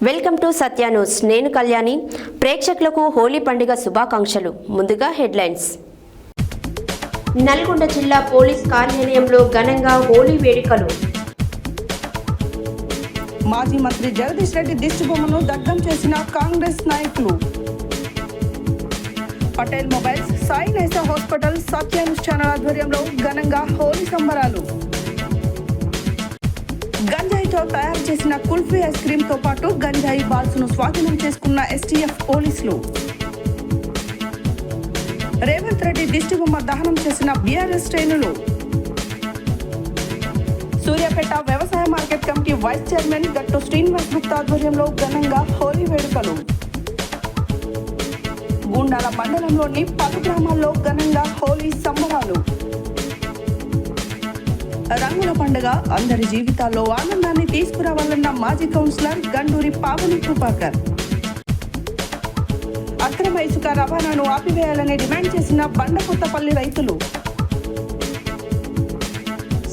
Welcome to Satya news. నేను కళ్యాణి. ప్రేక్షకులకు హోలీ పండుగ శుభాకాంక్షలు. ముందుగా హెడ్లైన్స్. నల్గొండ జిల్లా పోలీస్ కార్యాలయంలో ఘనంగా హోలీ వేడుకలు. మాజీ మంత్రి జగదీష్ రెడ్డి దిష్టిబొమ్మను దగ్ధం చేసిన కాంగ్రెస్ నాయకులు. పటేల్ మొబైల్స్, సాయి నైసా హాస్పిటల్, సత్య న్యూస్ ఛానల్ ఆధ్వర్యంలో ఘనంగా హోలీ సంబరాలు. గంజాయితో తయారు చేసిన కుల్ఫీ ఐస్ క్రీమ్ తో పాటు గంజాయి బాల్స్ ను స్వాధీనం చేసుకున్న ఎస్టీఎఫ్ పోలీసులు. రేవంత్ రెడ్డి దిష్టిబొమ్మ దహనం చేసిన బీఆర్ఎస్ శ్రేణులు. సూర్యాపేట వ్యవసాయ మార్కెట్ కమిటీ వైస్ చైర్మన్ గట్టు శ్రీనివాస్ గుప్తా ఆధ్వర్యంలో ఘనంగా హోలీ వేడుకలు. గూండాల మండలంలోని 10 గ్రామాల్లో ఘనంగా హోలీ సంబరాలు. రంగుల పండుగ అందరి జీవితాల్లో ఆనందాన్ని తీసుకురావాలన్న మాజీ కౌన్సిలర్ గండూరి పావని కృపాకర్. అక్రమ ఇసుక రవాణాను ఆపివేయాలని డిమాండ్ చేసిన బండకొత్తపల్లి రైతులు.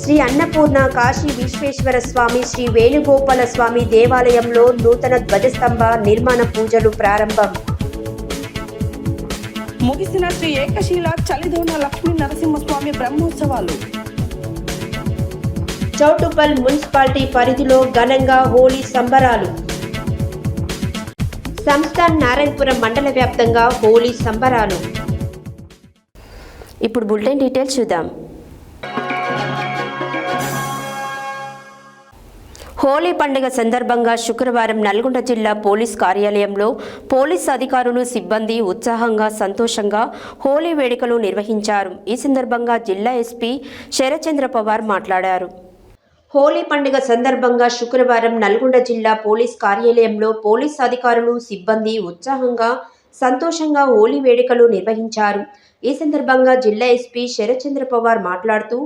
శ్రీ అన్నపూర్ణ కాశీ విశ్వేశ్వర స్వామి శ్రీ వేణుగోపాల స్వామి దేవాలయంలో నూతన ధ్వజస్తంభ నిర్మాణ పూజలు ప్రారంభం. ముగిసిన శ్రీ ఏకశీల చలిదోన లక్ష్మీ నరసింహస్వామి బ్రహ్మోత్సవాలు. చౌటుప్పల్ మున్సిపాలిటీ పరిధిలో ఘనంగా హోలీ సంబరాలు. సంస్థాన్ నారాయణపురం మండల వ్యాప్తంగా హోలీ సంబరాలు. ఇప్పుడు బులెటిన్ డీటెయిల్స్ చూద్దాం. హోలీ పండుగ సందర్భంగా శుక్రవారం నల్గొండ జిల్లా పోలీస్ కార్యాలయంలో పోలీస్ అధికారులు, సిబ్బంది ఉత్సాహంగా, సంతోషంగా హోలీ వేడుకలు నిర్వహించారు. ఈ సందర్భంగా జిల్లా ఎస్పీ శరత్చంద్ర పవార్ మాట్లాడారు. హోలీ పండుగ సందర్భంగా శుక్రవారం నల్గొండ జిల్లా పోలీస్ కార్యాలయంలో పోలీస్ అధికారులు, సిబ్బంది ఉత్సాహంగా, సంతోషంగా హోలీ వేడుకలు నిర్వహించారు. ఈ సందర్భంగా జిల్లా ఎస్పీ శరత్చంద్ర పవార్ మాట్లాడుతూ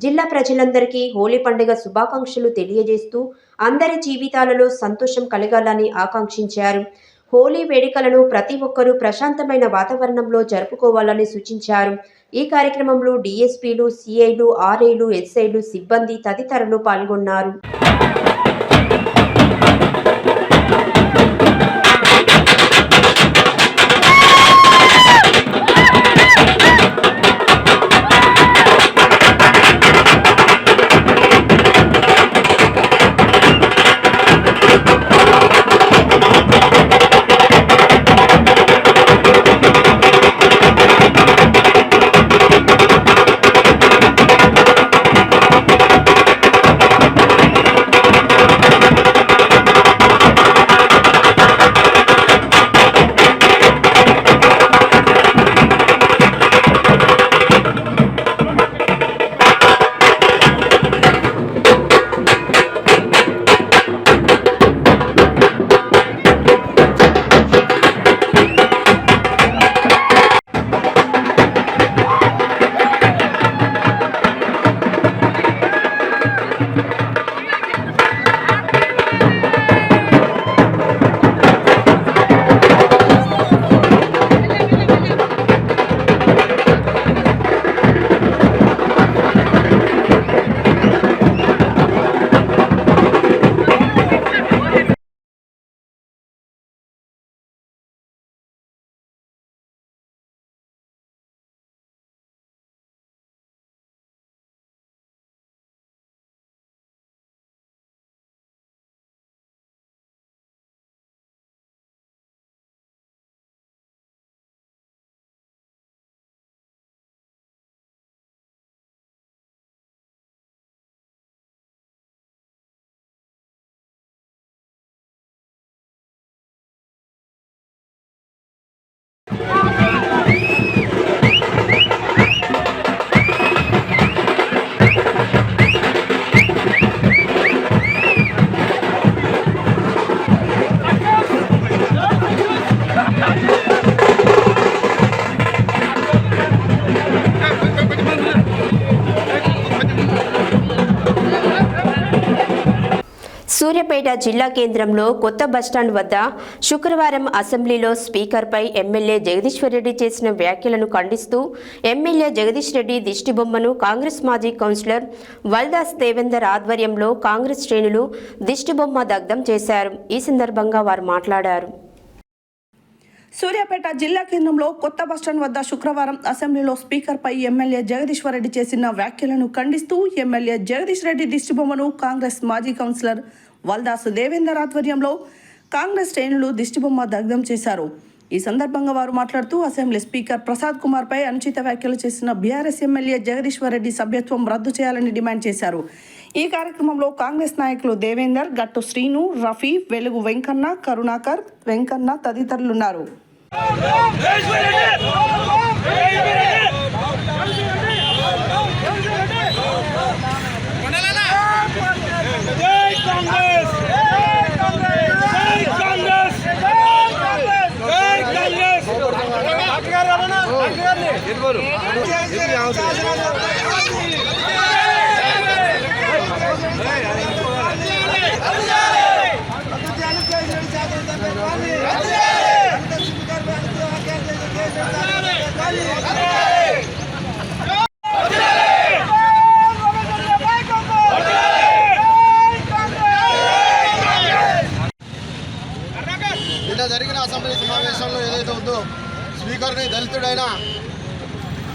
జిల్లా ప్రజలందరికీ హోలీ పండుగ శుభాకాంక్షలు తెలియజేస్తూ అందరి జీవితాలలో సంతోషం కలగాలని ఆకాంక్షించారు. హోలీ వేడుకలను ప్రతి ఒక్కరూ ప్రశాంతమైన వాతావరణంలో జరుపుకోవాలని సూచించారు. ఈ కార్యక్రమంలో డీఎస్పీలు, సిఐలు, ఆర్ఐలు, ఎస్ఐలు, సిబ్బంది తదితరులు పాల్గొన్నారు. సూర్యాపేట జిల్లా కేంద్రంలో కొత్త బస్టాండ్ వద్ద శుక్రవారం అసెంబ్లీలో స్పీకర్పై ఎమ్మెల్యే జగదీశ్వర్ రెడ్డి చేసిన వ్యాఖ్యలను ఖండిస్తూ ఎమ్మెల్యే జగదీష్ రెడ్డి దిష్టిబొమ్మను కాంగ్రెస్ మాజీ కౌన్సిలర్ వల్దాస్ దేవేందర్ ఆధ్వర్యంలో కాంగ్రెస్ శ్రేణులు దిష్టిబొమ్మ దగ్ధం చేశారు. ఈ సందర్భంగా వారు మాట్లాడారు. సూర్యాపేట జిల్లా కేంద్రంలో కొత్త బస్టాండ్ వద్ద శుక్రవారం అసెంబ్లీలో స్పీకర్పై ఎమ్మెల్యే జగదీశ్వర్ రెడ్డి చేసిన వ్యాఖ్యలను ఖండిస్తూ ఎమ్మెల్యే జగదీష్ రెడ్డి దిష్టిబొమ్మను కాంగ్రెస్ మాజీ కౌన్సిలర్ వల్దాస్ దేవేందర్ ఆధ్వర్యంలో కాంగ్రెస్ శ్రేణులు దిష్టిబొమ్మ దగ్ధం చేశారు. ఈ సందర్భంగా వారు మాట్లాడుతూ అసెంబ్లీ స్పీకర్ ప్రసాద్ కుమార్ పై అనుచిత వ్యాఖ్యలు చేసిన బీఆర్ఎస్ ఎమ్మెల్యే జగదీశ్వర్ రెడ్డి సభ్యత్వం రద్దు చేయాలని డిమాండ్ చేశారు. ఈ కార్యక్రమంలో కాంగ్రెస్ నాయకులు దేవేందర్, గట్టు శ్రీను, రఫీ, వెలుగు వెంకన్న, కరుణాకర్, వెంకన్న తదితరులున్నారు. నిన్న జరిగిన అసెంబ్లీ సమావేశంలో ఏదైతే ఉందో స్పీకర్ని దళితుడైన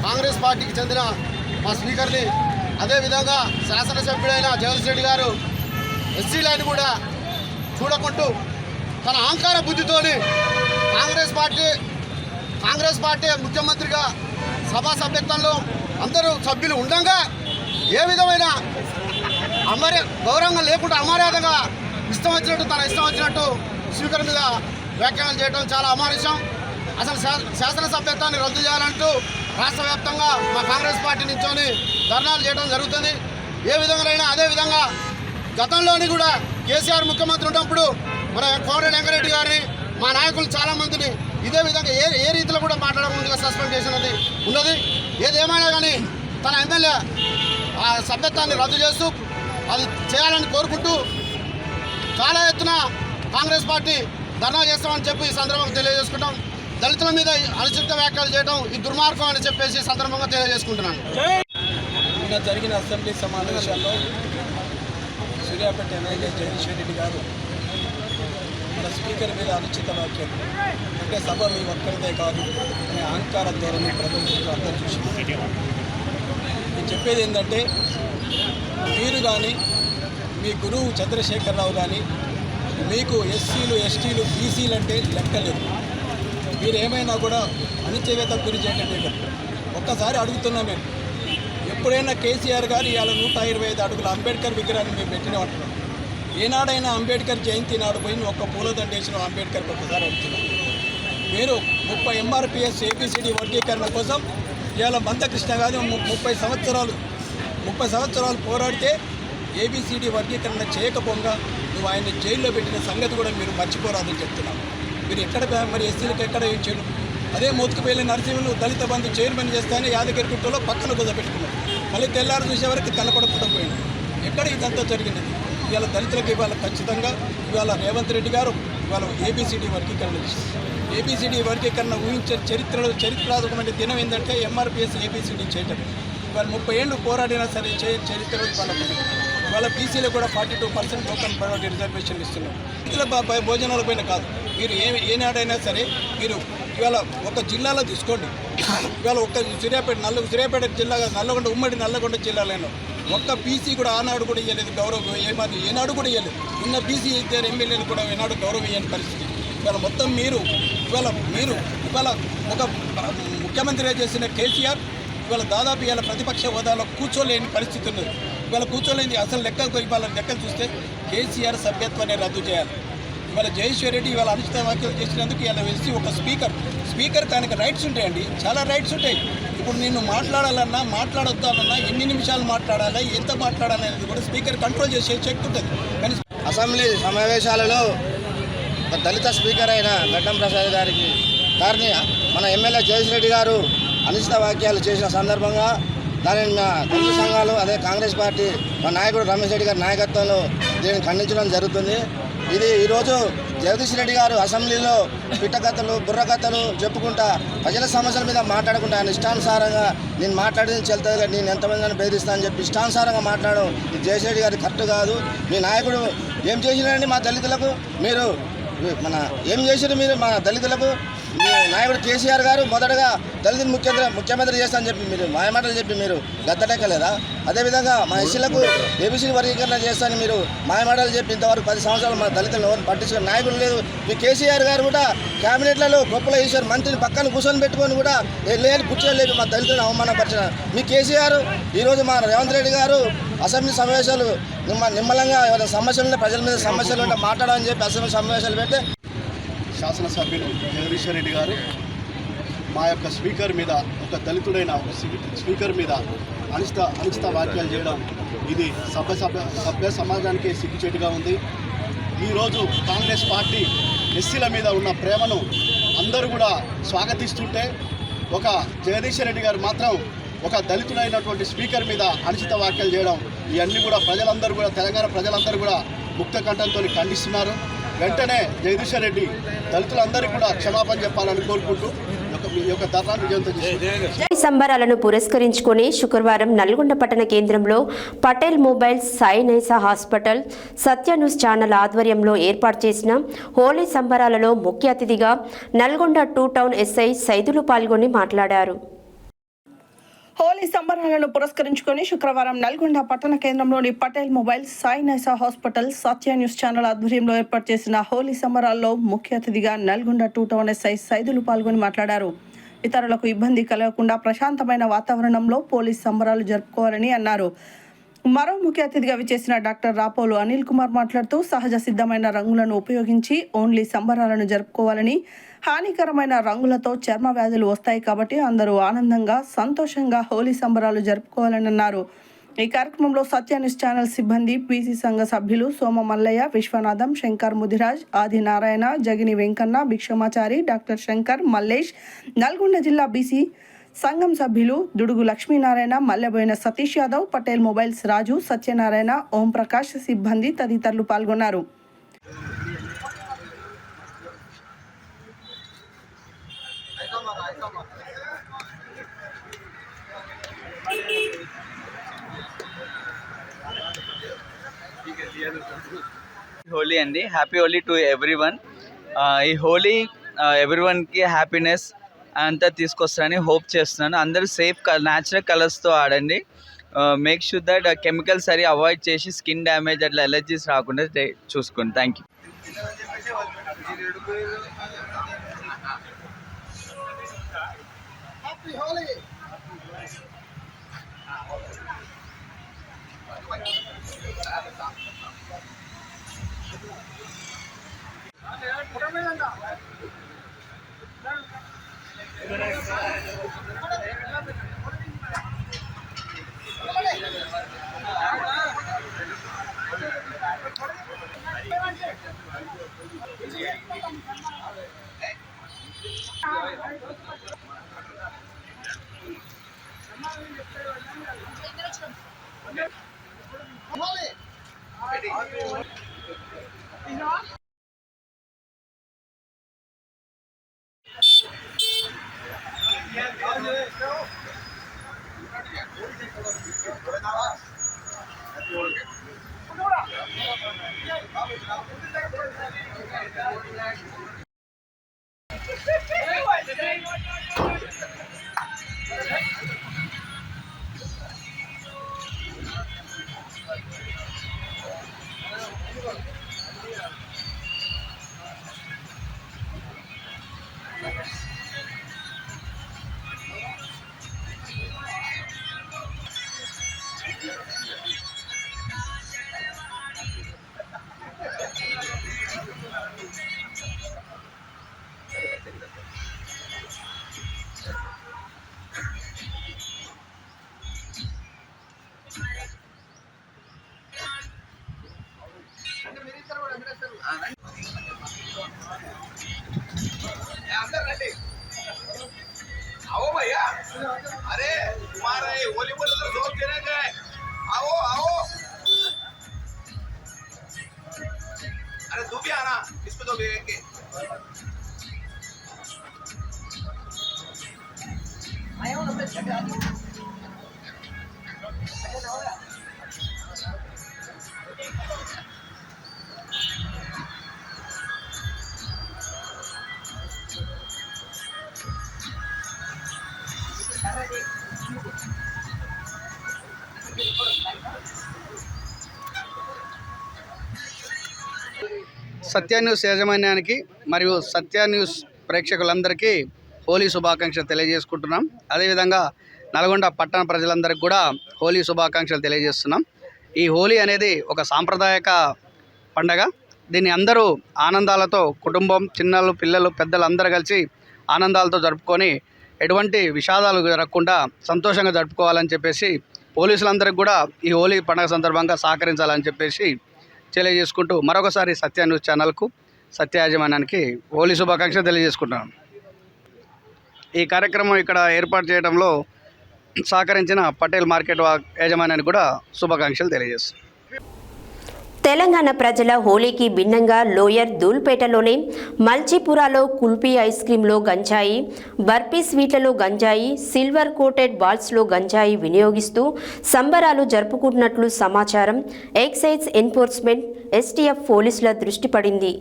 కాంగ్రెస్ పార్టీకి చెందిన మా స్పీకర్ని, అదేవిధంగా శాసనసభ్యుడైన జగదీష్ రెడ్డి గారు ఎస్సీలను కూడా చూడకుంటూ తన అహంకార బుద్ధితోని కాంగ్రెస్ పార్టీ ముఖ్యమంత్రిగా సభా సభ్యత్వంలో అందరూ సభ్యులు ఉండగా ఏ విధమైన గౌరవంగా లేకుండా అమర్యాదగా ఇష్టం వచ్చినట్టు స్పీకర్ మీద వ్యాఖ్యానాలు చేయడం చాలా అమానుషం. అసలు శాసనసభ్యత్వాన్ని రద్దు చేయాలంటూ రాష్ట్ర వ్యాప్తంగా మా కాంగ్రెస్ పార్టీ నుంచొని ధర్నాలు చేయడం జరుగుతుంది. ఏ విధంగానైనా అదేవిధంగా గతంలోని కూడా కేసీఆర్ ముఖ్యమంత్రి ఉన్నప్పుడు మన కోమటిరెడ్డి వెంకరెడ్డి గారిని, మా నాయకులు చాలామందిని ఇదే విధంగా ఏ రీతిలో కూడా మాట్లాడకుండా సస్పెండ్ చేసినది ఉన్నది. ఏదేమైనా కానీ తన ఎమ్మెల్యే ఆ సభ్యత్వాన్ని రద్దు చేస్తూ అది చేయాలని కోరుకుంటూ చాలా ఎత్తున కాంగ్రెస్ పార్టీ ధర్నా చేస్తామని చెప్పి ఈ సందర్భంగా తెలియజేసుకుంటాం. దళితుల మీద అనుచిత వ్యాఖ్యలు చేయడం ఈ దుర్మార్గం అని చెప్పేసి సందర్భంగా తెలియజేసుకుంటున్నాను. నిన్న జరిగిన అసెంబ్లీ సమావేశాల్లో సూర్యాపేట ఎమ్మెల్యే జగదీష్ రెడ్డి గారు మన స్పీకర్ మీద అనుచిత వ్యాఖ్యలు, అంటే సభ మీ ఒక్కరిదే కాదు అనే అహంకార ధోరణి ప్రదర్శించడం అర్థం చూసి నేను చెప్పేది ఏంటంటే, మీరు కానీ మీ గురువు చంద్రశేఖరరావు కానీ మీకు ఎస్సీలు, ఎస్టీలు, బీసీలు అంటే లెక్కలేదు. మీరు ఏమైనా కూడా అణిచివేతకు గురి చేయడం లేదు. ఒక్కసారి అడుగుతున్నా, మేము ఎప్పుడైనా కేసీఆర్ గారు ఇవాళ 125 అడుగుల అంబేద్కర్ విగ్రహాన్ని మేము పెట్టినట్టున్నాం. ఏనాడైనా అంబేద్కర్ జయంతి నాడు పోయి ఒక్క పూలదండ వేసిన అంబేద్కర్కి ఒక్కసారి అడుగుతున్నాం. మీరు 30 ఎంఆర్పిఎస్ ఏబిసిడి వర్గీకరణ కోసం ఇవాళ మందకృష్ణ గారు 30 సంవత్సరాలు పోరాడితే ఏబిసిడి వర్గీకరణ చేయకపోగా నువ్వు ఆయన్ని జైల్లో పెట్టిన సంగతి కూడా మీరు మర్చిపోరాదని చెప్తున్నావు. మీరు ఎక్కడ మరి ఎస్సీలకు ఎక్కడ ఇచ్చాడు? అదే మోత్కుపల్లి నరసింహులు దళిత బంధు చైర్మన్ చేస్తానే యాదగిరిగుట్టలో పక్కన కుదపెట్టుకున్నాడు. మళ్ళీ తెల్లారు చూసే వరకు కనపడకుండా పోయింది. ఎక్కడ ఇదంతా జరిగింది? ఇవాళ దళితులకు ఇవాళ ఖచ్చితంగా ఇవాళ రేవంత్ రెడ్డి గారు ఇవాళ ఏబిసిడి వర్గీకరణ చేశారు. ఏబిసిడి వర్గీకరణ ఊహించే చరిత్రాత్మకమైన దినం ఏంటంటే ఎంఆర్పిఎస్ ఏబిసిడి చేయటం. ఇవాళ 30 ఏళ్ళు పోరాడినా సరే చరిత్ర ఇవాళ బీసీలో కూడా 42% టోకన్ ప్రయారిటీ రిజర్వేషన్లు ఇస్తున్నారు. ఇతర భోజనాల పైన కాదు. మీరు ఏనాడైనా సరే మీరు ఇవాళ ఒక జిల్లాలో తీసుకోండి. ఇవాళ ఒక్క సూర్యాపేట జిల్లా, నల్లగొండ, ఉమ్మడి నల్లగొండ జిల్లాలో ఒక్క బీసీ కూడా ఆనాడు కూడా ఇవ్వలేదు గౌరవం. ఏనాడు కూడా ఇవ్వలేదు. ఉన్న బీసీ ఇద్దరు ఎమ్మెల్యేలు కూడా ఏనాడు గౌరవం ఇవ్వని పరిస్థితి. ఇవాళ మొత్తం మీరు ఇవాళ ఒక ముఖ్యమంత్రిగా చేసిన కేసీఆర్ ఇవాళ దాదాపు ఇవాళ ప్రతిపక్ష హోదాలో కూర్చోలేని పరిస్థితి ఉన్నది. ఇవాళ కూర్చోలేని అసలు లెక్కలు చూస్తే కేసీఆర్ సభ్యత్వాన్ని రద్దు చేయాలి. ఇవాళ జగదీశ్వర్ రెడ్డి ఇవాళ అనుచిత వ్యాఖ్యలు చేసినందుకు ఇలా వేసి ఒక స్పీకర్ తనకి రైట్స్ ఉంటాయండి, చాలా రైట్స్ ఉంటాయి. ఇప్పుడు నేను మాట్లాడొద్దానన్నా ఎన్ని నిమిషాలు మాట్లాడాలి, ఎంత మాట్లాడాలి అనేది కూడా స్పీకర్ కంట్రోల్ చేసే శక్తి ఉంటుంది. కానీ అసెంబ్లీ సమావేశాలలో దళిత స్పీకర్ అయిన గడ్డం ప్రసాద్ గారిని మన ఎమ్మెల్యే జగదీష్ రెడ్డి గారు అనుచిత వ్యాఖ్యలు చేసిన సందర్భంగా దానిని మా దళిత సంఘాలు అదే కాంగ్రెస్ పార్టీ మా నాయకుడు రమేష్ రెడ్డి గారి నాయకత్వంలో దీన్ని ఖండించడం జరుగుతుంది. ఇది ఈరోజు జగదీష్ రెడ్డి గారు అసెంబ్లీలో పిట్టకథలు బుర్రకథలు చెప్పుకుంటా ప్రజల సమస్యల మీద మాట్లాడుకుంటా ఆయన ఇష్టానుసారంగా నేను మాట్లాడింది చెల్తుంది, నేను ఎంతమందిని బెదిరిస్తానని చెప్పి ఇష్టానుసారంగా మాట్లాడడం ఇది జగదీష్ రెడ్డి గారి కరెక్ట్ కాదు. మీ నాయకుడు ఏం చేసినారండి మా దళితులకు? మీరు ఏం చేశారు మీరు మా దళితులకు? మీ నాయకుడు కేసీఆర్ గారు మొదటగా దళితులు ముఖ్యమంత్రి చేస్తానని చెప్పి మీరు మాయమాటలు చెప్పి మీరు గద్దెక్కలేదా? అదేవిధంగా మా ఎస్సీలకు ఏబీసీ వర్గీకరణ చేస్తానని మీరు మాయమాటలు చెప్పి ఇంతవరకు 10 సంవత్సరాలు మా దళితులను ఎవరు పట్టించుకున్న నాయకులు లేదు. మీ కేసీఆర్ గారు కూడా క్యాబినెట్లలో గొప్పలో ఈశ్వర్ మంత్రిని పక్కన కూర్చొని పెట్టుకొని కూడా లేని కూర్చోలేదు మా దళితులను అవమానపరిచిన మీ కేసీఆర్ ఈరోజు మా రేవంత్ రెడ్డి గారు అసెంబ్లీ సమావేశాలు నిమ్మలంగా ఎవరైనా సమస్యలు ఉంటే ప్రజల మీద సమస్యలు ఉంటే మాట్లాడాలని చెప్పి అసెంబ్లీ సమావేశాలు పెడితే శాసనసభ్యులు జగదీశ్వర్ రెడ్డి గారు మా యొక్క స్పీకర్ మీద ఒక దళితుడైన స్పీకర్ మీద అనిష్ట వ్యాఖ్యలు చేయడం ఇది సభ్య సమాజానికి సిగ్గుచేటుగా ఉంది. ఈరోజు కాంగ్రెస్ పార్టీ ఎస్సీల మీద ఉన్న ప్రేమను అందరూ కూడా స్వాగతిస్తుంటే ఒక జగదీశ్వర్ రెడ్డి గారు మాత్రం ఒక దళితుడైనటువంటి స్పీకర్ మీద అనుచిత వ్యాఖ్యలు చేయడం ఇవన్నీ కూడా ప్రజలందరూ కూడా తెలంగాణ ప్రజలందరూ కూడా ముక్త కంఠంతో ఖండిస్తున్నారు. వెంటనే జగదీశ్వర్ రెడ్డి దళితులందరికీ కూడా క్షమాపణ చెప్పాలని కోరుకుంటూ ఈ యొక్క ధర్నాను విజయవంతం చేశారు. సంబరాలను పురస్కరించుకొని శుక్రవారం నల్గొండ పట్టణ కేంద్రంలో పటేల్ మొబైల్స్, సాయి నైసా హాస్పిటల్, సత్య న్యూస్ ఛానల్ ఆధ్వర్యంలో ఏర్పాటు చేసిన హోలీ సంబరాలలో ముఖ్య అతిథిగా నల్గొండ 2 టౌన్ ఎస్ఐ సైదులు పాల్గొని మాట్లాడారు. హోలీ సంబరాలను పురస్కరించుకొని శుక్రవారం నల్గొండ పట్టణ కేంద్రంలోని పటేల్ మొబైల్స్, సాయి నైసా హాస్పిటల్, సత్య న్యూస్ ఛానల్ ఆధ్వర్యంలో ఏర్పాటు చేసిన హోలీ సంబరాల్లో ముఖ్య అతిథిగా నల్గొండ 2 టౌన్ ఎస్ఐ సైదులు పాల్గొని మాట్లాడారు. ఇతరులకు ఇబ్బంది కలగకుండా ప్రశాంతమైన వాతావరణంలో పోలీస్ సంబరాలు జరుపుకోవాలని అన్నారు. మరో ముఖ్య అతిథిగా విచ్చేసిన డాక్టర్ రాపోలు అనిల్ కుమార్ మాట్లాడుతూ సహజ సిద్ధమైన రంగులను ఉపయోగించి ఓన్లీ సంబరాలను జరుపుకోవాలని, హానికరమైన రంగులతో చర్మ వ్యాధులు వస్తాయి కాబట్టి అందరూ ఆనందంగా సంతోషంగా హోలీ సంబరాలు జరుపుకోవాలని అన్నారు. ఈ కార్యక్రమంలో సత్య న్యూస్ ఛానల్ సిబ్బంది, పీసీ సంఘ సభ్యులు సోమ మల్లయ్య, విశ్వనాథం, శంకర్ ముదిరాజ్, ఆది నారాయణ, జగిని వెంకన్న, భిక్షమాచారి, డాక్టర్ శంకర్, మల్లేష్, నల్గొండ జిల్లా బీసీ సంఘం సభ్యులు దుడుగు లక్ష్మీనారాయణ, మల్లెబోయిన సతీష్ యాదవ్, పటేల్ మొబైల్స్ రాజు, సత్యనారాయణ, ఓం ప్రకాష్, సిబ్బంది తదితరులు పాల్గొన్నారు. హోలీ అండి. Happy Holi to everyone. ఈ హోలీ ఎవ్రీవన్కి హ్యాపీనెస్ అంతా తీసుకొస్తారని హోప్ చేస్తున్నాను. అందరూ సేఫ్ న్యాచురల్ కలర్స్తో ఆడండి. మేక్ షూర్ దట్ కెమికల్స్ సరి అవాయిడ్ చేసి స్కిన్ డ్యామేజ్ అట్లా ఎలర్జీస్ రాకుండా చూసుకోండి. Thank you. अरे तुम्हारा ये होली बोल तो जोर देने गए आओ आओ अरे तू भी आना इसको तो भेजेंगे సత్య న్యూస్ యాజమాన్యానికి మరియు సత్య న్యూస్ ప్రేక్షకులందరికీ హోలీ శుభాకాంక్షలు తెలియజేసుకుంటున్నాం. అదేవిధంగా నల్గొండ పట్టణ ప్రజలందరికీ కూడా హోలీ శుభాకాంక్షలు తెలియజేస్తున్నాం. ఈ హోలీ అనేది ఒక సాంప్రదాయక పండగ. దీన్ని అందరూ ఆనందాలతో కుటుంబం, చిన్నలు, పిల్లలు, పెద్దలు అందరూ కలిసి ఆనందాలతో జరుపుకొని ఎటువంటి విషాదాలు జరగకుండా సంతోషంగా జరుపుకోవాలని చెప్పేసి పోలీసులందరికీ కూడా ఈ హోలీ పండుగ సందర్భంగా సహకరించాలని చెప్పేసి తెలియజేసుకుంటూ మరొకసారి సత్య న్యూస్ ఛానల్కు, సత్య యాజమాన్యానికి హోలీ శుభాకాంక్షలు తెలియజేసుకుంటున్నాను. ఈ కార్యక్రమం ఇక్కడ ఏర్పాటు చేయడంలో సహకరించిన పటేల్ మార్కెట్ యాజమాన్యానికి కూడా శుభాకాంక్షలు తెలియజేస్తున్నాను. తెలంగాణ ప్రజల హోలీకి భిన్నంగా లోయర్ దూల్పేటలోని మల్చీపురాలో కుల్ఫీ ఐస్ క్రీంలో గంజాయి, బర్ఫీ స్వీట్లలో గంజాయి, సిల్వర్ కోటెడ్ బాల్స్లో గంజాయి వినియోగిస్తూ సంబరాలు జరుపుకుంటున్నట్లు సమాచారం. ఎక్సైజ్ ఎన్ఫోర్స్మెంట్ ఎస్టీఎఫ్ పోలీసుల దృష్టి పడింది.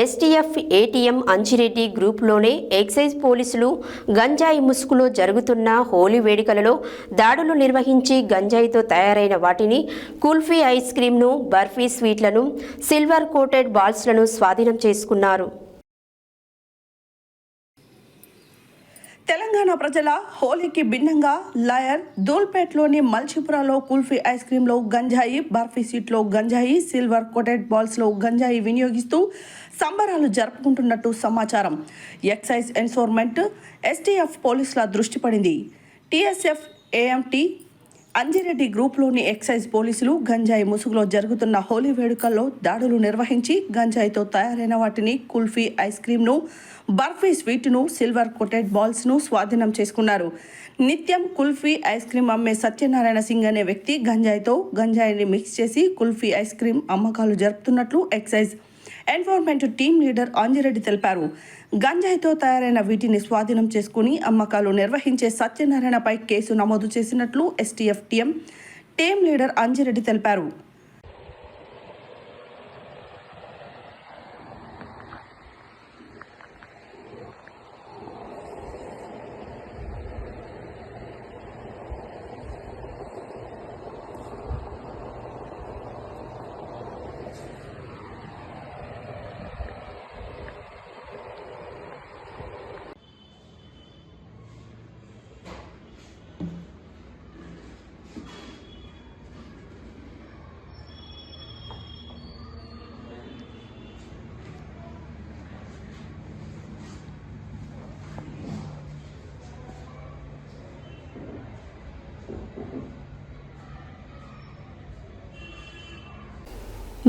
ఎస్టీఎఫ్ ఏటీఎం అంజిరెడ్డి గ్రూప్లోనే ఎక్సైజ్ పోలీసులు గంజాయి ముసుగులో జరుగుతున్న హోలీ వేడుకలలో దాడులు నిర్వహించి గంజాయితో తయారైన వాటిని కుల్ఫీ ఐస్ క్రీంను, బర్ఫీ స్వీట్లను, సిల్వర్ కోటెడ్ బాల్స్లను స్వాధీనం చేసుకున్నారు. తెలంగాణ ప్రజల హోలీకి భిన్నంగా లాయర్ దూల్పేట్లోని మల్చీపురాలో కుల్ఫీ ఐస్ క్రీంలో గంజాయి, బర్ఫీ స్వీట్లో గంజాయి, సిల్వర్ కోటెడ్ బాల్స్లో గంజాయి వినియోగిస్తూ సంబరాలు జరుపుకుంటున్నట్టు సమాచారం. ఎక్సైజ్ ఎన్ఫోర్స్మెంట్ ఎస్టీఎఫ్ పోలీసుల దృష్టి పడింది. టీఎస్ఎఫ్ ఏఎంటీ అంజిరెడ్డి గ్రూప్లోని ఎక్సైజ్ పోలీసులు గంజాయి ముసుగులో జరుగుతున్న హోలీ వేడుకల్లో దాడులు నిర్వహించి గంజాయితో తయారైన వాటిని కుల్ఫీ ఐస్ క్రీమ్ను, బర్ఫీ స్వీట్ను, సిల్వర్ కోటెడ్ బాల్స్ను స్వాధీనం చేసుకున్నారు. నిత్యం కుల్ఫీ ఐస్ క్రీమ్ అమ్మే సత్యనారాయణ సింగ్ అనే వ్యక్తి గంజాయిని మిక్స్ చేసి కుల్ఫీ ఐస్ క్రీమ్ అమ్మకాలు జరుపుతున్నట్లు excise enforcement team leader Anjireddy తెలిపారు. గంజాయితో తయారైన వీటిని స్వాధీనం చేసుకుని అమ్మకాలు నిర్వహించే సత్యనారాయణపై కేసు నమోదు చేసినట్లు ఎస్టీఎఫ్ టీమ్ లీడర్ అంజిరెడ్డి తెలిపారు.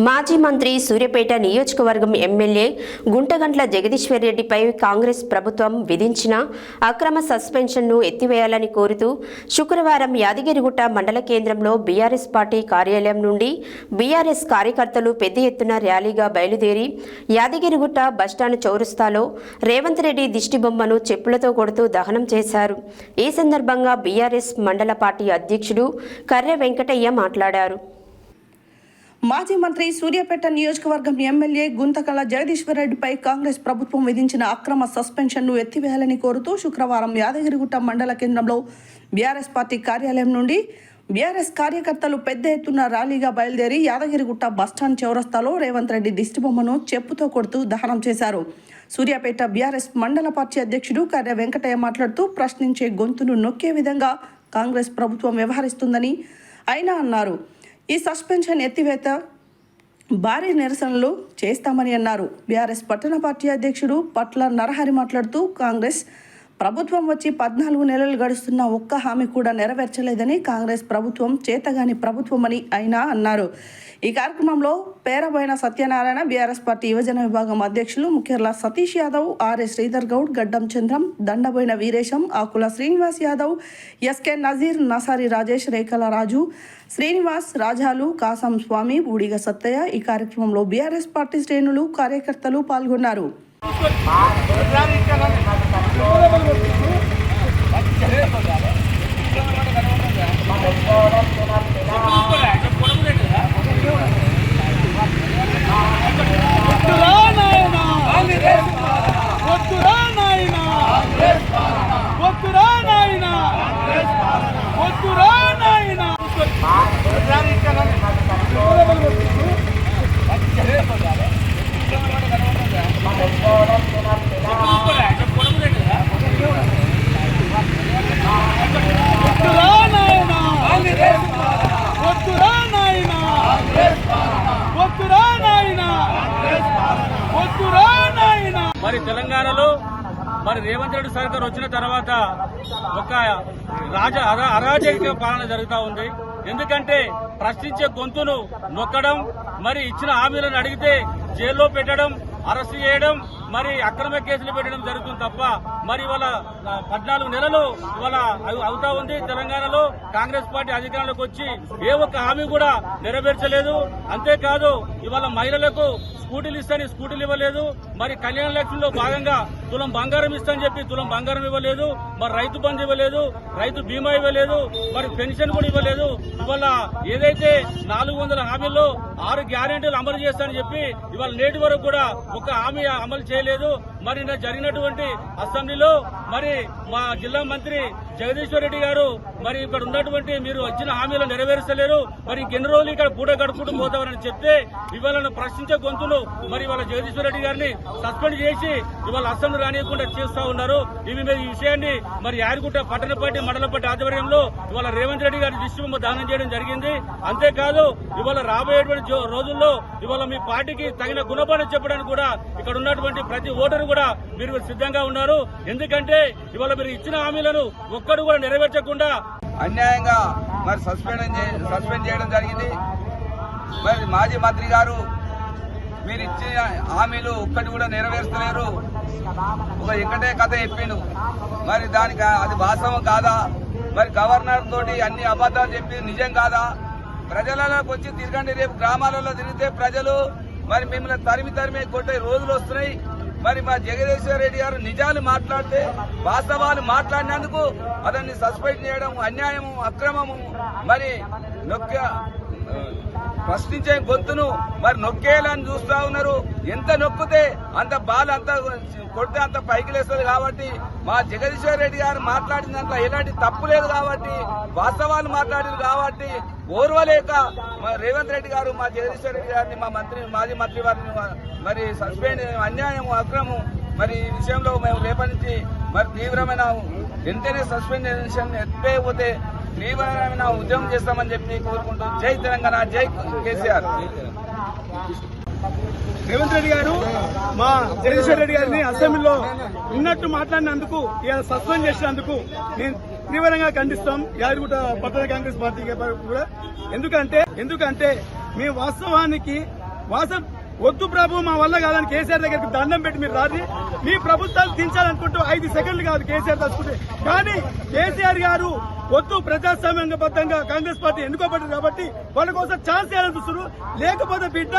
మాజీ మంత్రి సూర్యాపేట నియోజకవర్గం ఎమ్మెల్యే గుంటగంట్ల జగదీశ్వర్ రెడ్డిపై కాంగ్రెస్ ప్రభుత్వం విధించిన అక్రమ సస్పెన్షన్ను ఎత్తివేయాలని కోరుతూ శుక్రవారం యాదగిరిగుట్ట మండల కేంద్రంలో బీఆర్ఎస్ పార్టీ కార్యాలయం నుండి బీఆర్ఎస్ కార్యకర్తలు పెద్ద ఎత్తున ర్యాలీగా బయలుదేరి యాదగిరిగుట్ట బస్టాండ్ చౌరస్తాలో రేవంత్ రెడ్డి దిష్టిబొమ్మను చెప్పులతో కొడుతూ దహనం చేశారు. ఈ సందర్భంగా బీఆర్ఎస్ మండల పార్టీ అధ్యక్షుడు కర్రె వెంకటయ్య మాట్లాడారు. మాజీ మంత్రి సూర్యాపేట నియోజకవర్గం ఎమ్మెల్యే గుంతకళ్ళ జగదీశ్వర్ రెడ్డిపై కాంగ్రెస్ ప్రభుత్వం విధించిన అక్రమ సస్పెన్షన్ను ఎత్తివేయాలని కోరుతూ శుక్రవారం యాదగిరిగుట్ట మండల కేంద్రంలో బీఆర్ఎస్ పార్టీ కార్యాలయం నుండి బీఆర్ఎస్ కార్యకర్తలు పెద్ద ఎత్తున ర్యాలీగా బయలుదేరి యాదగిరిగుట్ట బస్టాండ్ చౌరస్తాలో రేవంత్ రెడ్డి దిష్టిబొమ్మను చెప్పుతో కొడుతూ దహనం చేశారు. సూర్యాపేట బీఆర్ఎస్ మండల పార్టీ అధ్యక్షుడు కర్రె వెంకటయ్య మాట్లాడుతూ ప్రశ్నించే గొంతును నొక్కే విధంగా కాంగ్రెస్ ప్రభుత్వం వ్యవహరిస్తుందని ఆయన అన్నారు. ఈ సస్పెన్షన్ ఎత్తివేత భారీ నిరసనలు చేస్తామని అన్నారు. బీఆర్ఎస్ పట్టణ పార్టీ అధ్యక్షుడు పట్ల నరహరి మాట్లాడుతూ కాంగ్రెస్ ప్రభుత్వం వచ్చి 14 నెలలు గడుస్తున్న ఒక్క హామీ కూడా నెరవేర్చలేదని కాంగ్రెస్ ప్రభుత్వం చేతగాని ప్రభుత్వమని ఆయన అన్నారు. ఈ కార్యక్రమంలో పేరబోయిన సత్యనారాయణ, బీఆర్ఎస్ పార్టీ యువజన విభాగం అధ్యక్షులు ముఖ్యర్ల సతీష్ యాదవ్, ఆర్ఎస్ శ్రీధర్ గౌడ్, గడ్డం చంద్రం, దండబోయిన వీరేశం, ఆకుల శ్రీనివాస్ యాదవ్, ఎస్కే నజీర్, నసారి రాజేష్, రేఖల రాజు, శ్రీనివాస్, రాజాలు, కాసం స్వామి, బూడిగ సత్తయ్య. ఈ కార్యక్రమంలో బీఆర్ఎస్ పార్టీ శ్రేణులు, కార్యకర్తలు పాల్గొన్నారు. మరి తెలంగాణలో మరి రేవంత్ రెడ్డి సర్కార్ వచ్చిన తర్వాత ఒక అరాజక పాలన జరుగుతూ ఉంది. ఎందుకంటే ప్రశ్నించే గొంతును నొక్కడం, మరి ఇచ్చిన హామీలను అడిగితే జైల్లో పెట్టడం, అరెస్ట్ చేయడం, మరి అక్రమ కేసులు పెట్టడం జరుగుతుంది తప్ప మరి ఇవాళ 14 నెలలు ఇవాళ అవుతా ఉంది. తెలంగాణలో కాంగ్రెస్ పార్టీ అధికారంలోకి వచ్చి ఏ ఒక్క హామీ కూడా నెరవేర్చలేదు. అంతేకాదు ఇవాళ మహిళలకు స్కూటీలు ఇస్తాని స్కూటీలు ఇవ్వలేదు. మరి కళ్యాణ లక్ష్మిలో భాగంగా తులం బంగారం ఇస్తాని చెప్పి తులం బంగారం ఇవ్వలేదు. మరి రైతు బంధు ఇవ్వలేదు, రైతు బీమా ఇవ్వలేదు, మరి పెన్షన్ కూడా ఇవ్వలేదు. ఇవాళ ఏదైతే 400 హామీల్లో 6 గ్యారెంటీలు అమలు చేస్తానని చెప్పి ఇవాళ నేటి వరకు కూడా ఒక హామీ అమలు చేయలేదు. మరి జరిగినటువంటి అసెంబ్లీలో మరి మా జిల్లా మంత్రి జగదీశ్వర్ రెడ్డి గారు మరి ఇక్కడ ఉన్నటువంటి మీరు వచ్చిన హామీలు నెరవేర్చలేరు, మరి ఇంకెన్ని రోజులు ఇక్కడ పూట గడుపుకుంటూ పోతామని చెప్తే ఇవాళ ప్రశ్నించే గొంతులు మరి ఇవాళ జగదీశ్వర్ రెడ్డి గారిని సస్పెండ్ చేసి ఇవాళ అసెంబ్లీ రానియకుండా చేస్తా ఉన్నారు. ఈ విషయాన్ని మరి యాదగిరిగుట్ట పట్టణ పార్టీ, మండల పార్టీ ఆధ్వర్యంలో ఇవాళ రేవంత్ రెడ్డి గారి దిష్టిబొమ్మ దానం చేయడం జరిగింది. అంతేకాదు ఇవాళ రాబోయేటువంటి రోజుల్లో ఇవాళ మీ పార్టీకి తగిన గుణపాఠం చెప్పడానికి కూడా ఇక్కడ ఉన్నటువంటి ప్రతి ఓటరు కూడా మీరు సిద్ధంగా ఉన్నారు. ఎందుకంటే ఇవాళ మీరు ఇచ్చిన హామీలను ఒక్కడు కూడా నెరవేర్చకుండా అన్యాయంగా మరి సస్పెండ్ చేయడం జరిగింది. మరి మాజీ మంత్రి గారు మీరు ఇచ్చిన హామీలు ఒక్కటి కూడా నెరవేర్చలేరు, ఒక ఎక్కటే కథ చెప్పిండు. మరి దానికి అది వాస్తవం కాదా? మరి గవర్నర్ తోటి అన్ని అబద్ధాలు చెప్పి నిజం కాదా? ప్రజలలోకి వచ్చి తిరగండి, రేపు గ్రామాలలో తిరిగితే ప్రజలు మరి మిమ్మల్ని తరిమి కొట్టే రోజులు వస్తున్నాయి. మరి మా జగదీశ్వర్ రెడ్డి గారు నిజాలు మాట్లాడితే, వాస్తవాలు మాట్లాడినందుకు అతన్ని సస్పెండ్ చేయడం అన్యాయము, అక్రమము. మరి ప్రశ్నించే గొంతును మరి నొక్కేయాలని చూస్తా ఉన్నారు. ఎంత నొక్కితే అంత బాల్ అంత కొడితే అంత పైకి లేస్తుంది. కాబట్టి మా జగదీశ్వర్ రెడ్డి గారు మాట్లాడిన దాంట్లో ఎలాంటి తప్పు లేదు కాబట్టి, వాస్తవాలు మాట్లాడారు కాబట్టి ఓర్వలేక రేవంత్ రెడ్డి గారు మా జగదీశ్వర్ రెడ్డి గారిని మాజీ మంత్రి వారిని మరి సస్పెండ్ అన్యాయము, అక్రమం. మరి ఈ విషయంలో మేము రేపటి నుంచి మరి తీవ్రమైన వెంటనే సస్పెన్షన్ ఎత్తిపోతే తీవ్రమైన ఉద్యమం చేస్తామని చెప్పి కోరుకుంటూ జై తెలంగాణ, జై కేసీఆర్. రేవంత్ రెడ్డి గారు మా జగదీశ్వర్ రెడ్డి గారిని అసెంబ్లీలో ఉన్నట్టు మాట్లాడినందుకు, ఇలా సస్పెండ్ చేసినందుకు నేను తీవ్రంగా ఖండిస్తాం యాదగిరిగుట్ట పట్టణ కాంగ్రెస్ పార్టీ కూడా. ఎందుకంటే మీ వాస్తవానికి వద్దు ప్రభు, మా వల్ల కాదని కేసీఆర్ దగ్గరికి దండం పెట్టి మీరు రాదు. మీ ప్రభుత్వాలు దించాలనుకుంటూ 5 సెకండ్లు కాదు కేసీఆర్ తలుచుకుంటే. కానీ కేసీఆర్ గారు వద్దు, ప్రజాస్వామ్యంబద్ధంగా కాంగ్రెస్ పార్టీ ఎన్నుకోబడ్డారు కాబట్టి వాళ్ళ కోసం ఛాన్స్ ఇవ్వాలని చూస్తారు. లేకపోతే బిడ్డ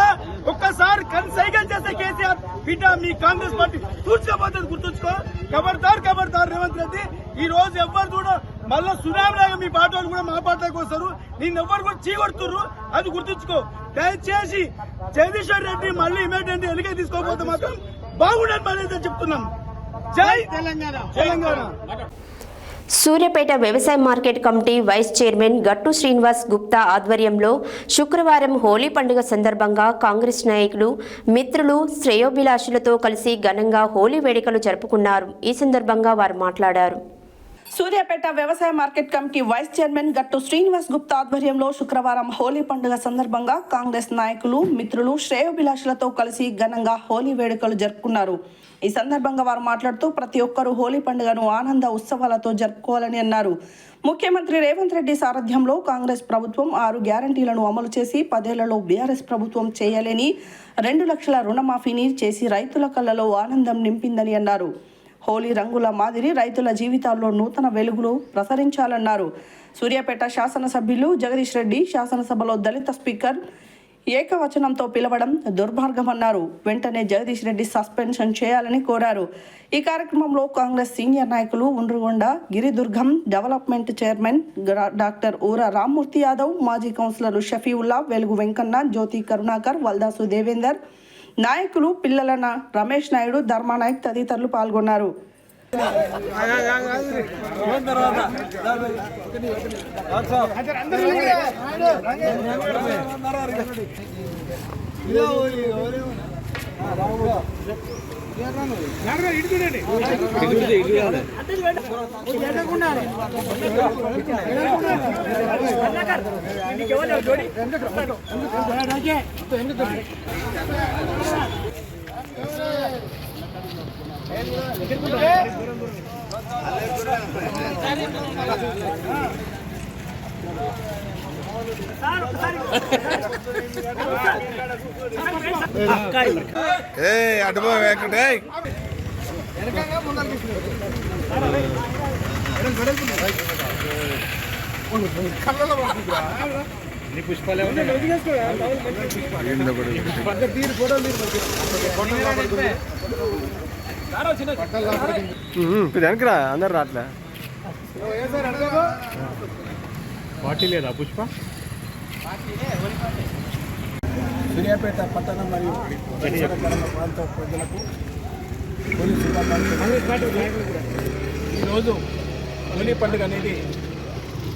ఒక్కసారి సైకిల్ చేస్తే కేసీఆర్ బిడ్డ మీ కాంగ్రెస్ పార్టీ కూర్చోబోతుంది, గుర్తుంచుకో. ఖబర్దార్ రేవంత్ రెడ్డి. ఈ రోజు ఎవ్వరు కూడా మళ్ళా సునామీలాగా మీ పార్టీ వాళ్ళు కూడా మా పార్టీకి వస్తారు, నిన్నెవ్వరు కూడా చీకొడుతున్నారు, అది గుర్తుంచుకో. దయచేసి జగదీశ్వర్ రెడ్డి మళ్ళీ ఇమీడియట్ ఎన్నిక తీసుకోకపోతే మాత్రం బాగుండని మళ్ళీ చెప్తున్నాం. జై తెలంగాణ. సూర్యాపేట వ్యవసాయ మార్కెట్ కమిటీ వైస్ చైర్మన్ గట్టు శ్రీనివాస్ గుప్తా ఆధ్వర్యంలో శుక్రవారం హోలీ పండుగ సందర్భంగా కాంగ్రెస్ నాయకులు, మిత్రులు, శ్రేయోభిలాషులతో కలిసి ఘనంగా హోలీ వేడుకలు జరుపుకున్నారు. ఈ సందర్భంగా వారు మాట్లాడారు. సూర్యాపేట వ్యవసాయ మార్కెట్ కమిటీ వైస్ చైర్మన్ గట్టు శ్రీనివాస్ గుప్తా ఆధ్వర్యంలో శుక్రవారం హోలీ పండుగ సందర్భంగా కాంగ్రెస్ నాయకులు, మిత్రులు, శ్రేయోభిలాషులతో కలిసి ఘనంగా హోలీ వేడుకలు జరుపుకున్నారు. ఈ సందర్భంగా వారు మాట్లాడుతూ ప్రతి ఒక్కరూ హోలీ పండుగను ఆనంద ఉత్సవాలతో జరుపుకోవాలని అన్నారు. ముఖ్యమంత్రి రేవంత్ రెడ్డి సారథ్యంలో కాంగ్రెస్ ప్రభుత్వం 6 గ్యారంటీలను అమలు చేసి 10 ఏళ్లలో బీఆర్ఎస్ ప్రభుత్వం చేయలేని 2 లక్షల రుణమాఫీని చేసి రైతుల కళ్ళలో ఆనందం నింపిందని అన్నారు. హోలీ రంగుల మాదిరి రైతుల జీవితాల్లో నూతన వెలుగులు ప్రసరించాలన్నారు. సూర్యాపేట శాసనసభ్యులు జగదీష్ రెడ్డి శాసనసభలో దళిత స్పీకర్ ఏకవచనంతో పిలవడం దుర్మార్గమన్నారు. వెంటనే జగదీష్ రెడ్డి సస్పెన్షన్ చేయాలని కోరారు. ఈ కార్యక్రమంలో కాంగ్రెస్ సీనియర్ నాయకులు ఉండ్రుగొండ గిరిదుర్గం డెవలప్మెంట్ చైర్మన్ డాక్టర్ ఊర రామ్మూర్తి యాదవ్, మాజీ కౌన్సిలర్లు షఫీవుల్లా, వెలుగు వెంకన్న, జ్యోతి కరుణాకర్, వల్దాసు దేవేందర్, నాయకులు పిల్లలన రమేష్ నాయుడు, ధర్మానాయక్ తదితరులు పాల్గొన్నారు. అటుపో వెంకటే పుష్పాలే వెనకరా అందరు రాట్లే పార్టీ లేదా పుష్ప. సూర్యాపేట పట్టణం మరియు పరిసర ప్రాంత ప్రజలకు హోలీ శుభాకాంక్షలు. ఈరోజు హోలీ పండుగ అనేది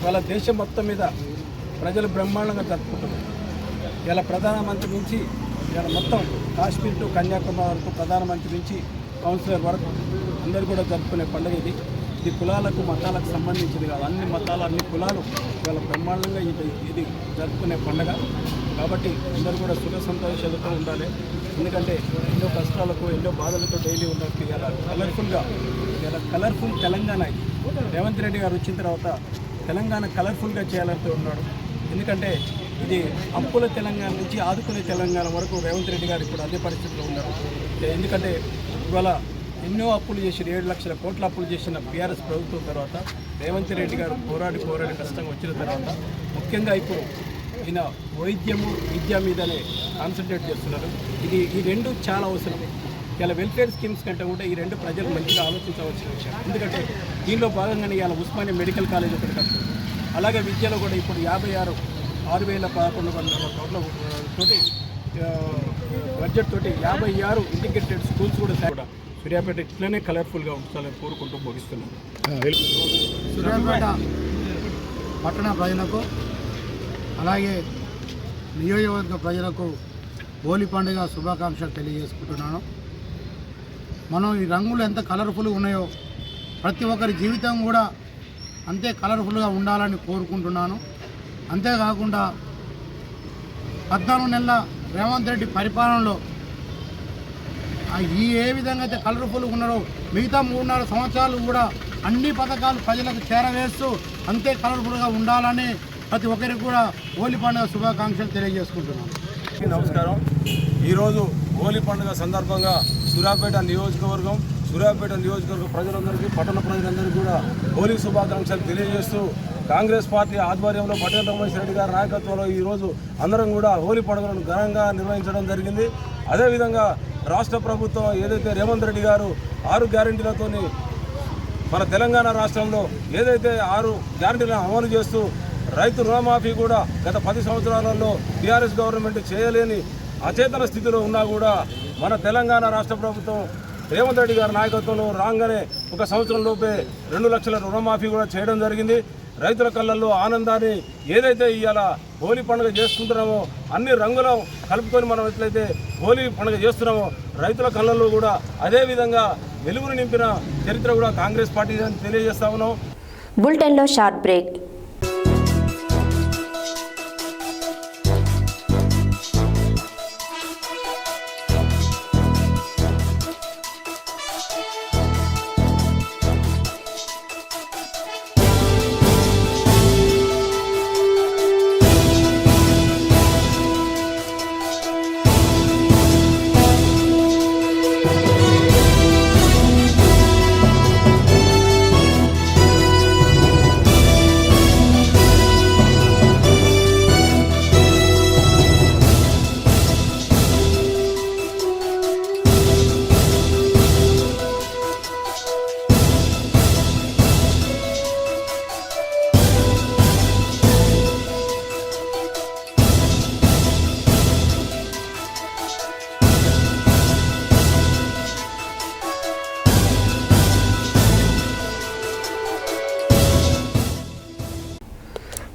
వాళ్ళ దేశం మొత్తం మీద ప్రజలు బ్రహ్మాండంగా జరుపుకుంటున్నారు. ఇలా ప్రధానమంత్రి నుంచి ఇలా మొత్తం కాశ్మీర్ టు కన్యాకుమారి వరకు ప్రధానమంత్రి నుంచి కౌన్సిలర్ వరకు అందరూ కూడా జరుపుకునే పండుగ ఇది. ఇది కులాలకు మతాలకు సంబంధించింది కాదు. అన్ని మతాలు అన్ని కులాలు ఇవాళ బ్రహ్మాండంగా ఇది జరుపుకునే పండుగ. కాబట్టి అందరూ కూడా సుఖ సంతోషాలతో ఉండాలి. ఎందుకంటే ఎన్నో కష్టాలకు ఎన్నో బాధలతో డైలీ ఉన్నట్టు ఇలా కలర్ఫుల్ తెలంగాణ రేవంత్ రెడ్డి గారు వచ్చిన తర్వాత తెలంగాణ కలర్ఫుల్గా చేయాలంటూ ఉన్నాడు. ఎందుకంటే ఇది అప్పుల తెలంగాణ నుంచి ఆదుకునే తెలంగాణ వరకు రేవంత్ రెడ్డి గారు ఇప్పుడు అదే పరిస్థితిలో ఉన్నారు. ఎందుకంటే ఇవాళ ఎన్నో అప్పులు చేసి 7 లక్షల కోట్ల అప్పులు చేసిన బీఆర్ఎస్ ప్రభుత్వం తర్వాత రేవంత్ రెడ్డి గారు పోరాడి కష్టంగా వచ్చిన తర్వాత ముఖ్యంగా ఇప్పుడు ఈయన వైద్యము విద్య మీదనే కాన్సన్ట్రేట్ చేస్తున్నారు. ఈ రెండు చాలా అవసరం. ఇలా వెల్ఫేర్ స్కీమ్స్ కంటే కూడా ఈ రెండు ప్రజలు మంచిగా ఆలోచించవలసిన విషయం. ఎందుకంటే దీనిలో భాగంగానే ఇలా ఉస్మానియా మెడికల్ కాలేజ్ ఒకటి కడుతుంది. అలాగే విద్యలో కూడా ఇప్పుడు 56,11,100 కోట్ల తోటి బడ్జెట్ తోటి 56 ఇంటిగ్రేటెడ్ స్కూల్స్ కూడా సూర్యాపేట ఇట్లనే కలర్ఫుల్గా ఉంచాలని కోరుకుంటూ ముగిస్తున్నాను. సూర్యాపేట పట్టణ ప్రజలకు అలాగే నియోజకవర్గ ప్రజలకు హోలీ పండుగ శుభాకాంక్షలు తెలియజేసుకుంటున్నాను. మనం ఈ రంగులు ఎంత కలర్ఫుల్గా ఉన్నాయో ప్రతి ఒక్కరి జీవితం కూడా అంతే కలర్ఫుల్గా ఉండాలని కోరుకుంటున్నాను. అంతేకాకుండా 14 నెలల రేవంత్ రెడ్డి పరిపాలనలో ఏ విధంగా అయితే కలర్ఫుల్గా ఉన్నారో మిగతా 3-4 సంవత్సరాలు కూడా అన్ని పథకాలు ప్రజలకు చేరవేస్తూ అంతే కలర్ఫుల్గా ఉండాలని ప్రతి ఒక్కరికి కూడా హోలీ పండుగ శుభాకాంక్షలు తెలియజేసుకుంటున్నాను. నమస్కారం. ఈరోజు హోలీ పండుగ సందర్భంగా సూర్యాపేట నియోజకవర్గ ప్రజలందరికీ పట్టణ ప్రజలందరికీ కూడా హోలీ శుభాకాంక్షలు తెలియజేస్తూ కాంగ్రెస్ పార్టీ ఆధ్వర్యంలో పట్టణ రమేష్ రెడ్డి గారి నాయకత్వంలో ఈరోజు అందరం కూడా హోలీ పండుగను ఘనంగా నిర్వహించడం జరిగింది. అదేవిధంగా రాష్ట్ర ప్రభుత్వం ఏదైతే రేవంత్ రెడ్డి గారు 6 గ్యారెంటీలతో మన తెలంగాణ రాష్ట్రంలో ఏదైతే 6 గ్యారెంటీలను అమలు చేస్తూ రైతు రుణమాఫీ కూడా గత 10 సంవత్సరాలలో టీఆర్ఎస్ గవర్నమెంట్ చేయలేని అచేతన స్థితిలో ఉన్నా కూడా మన తెలంగాణ రాష్ట్ర ప్రభుత్వం రేవంత్ రెడ్డి గారి నాయకత్వంలో రాగానే 1 సంవత్సరం లోపే 2 లక్షల రుణమాఫీ కూడా చేయడం జరిగింది. రైతుల కళ్ళల్లో ఆనందాన్ని ఏదైతే ఇవాళ హోలీ పండుగ చేసుకుంటున్నామో అన్ని రంగులు కలుపుకొని మనం ఎట్లయితే హోలీ పండుగ చేస్తున్నామో రైతుల కళ్ళల్లో కూడా అదేవిధంగా వెలుగును నింపిన చరిత్ర కూడా కాంగ్రెస్ పార్టీ తెలియజేస్తా ఉన్నాం. బులెటిన్లో short break.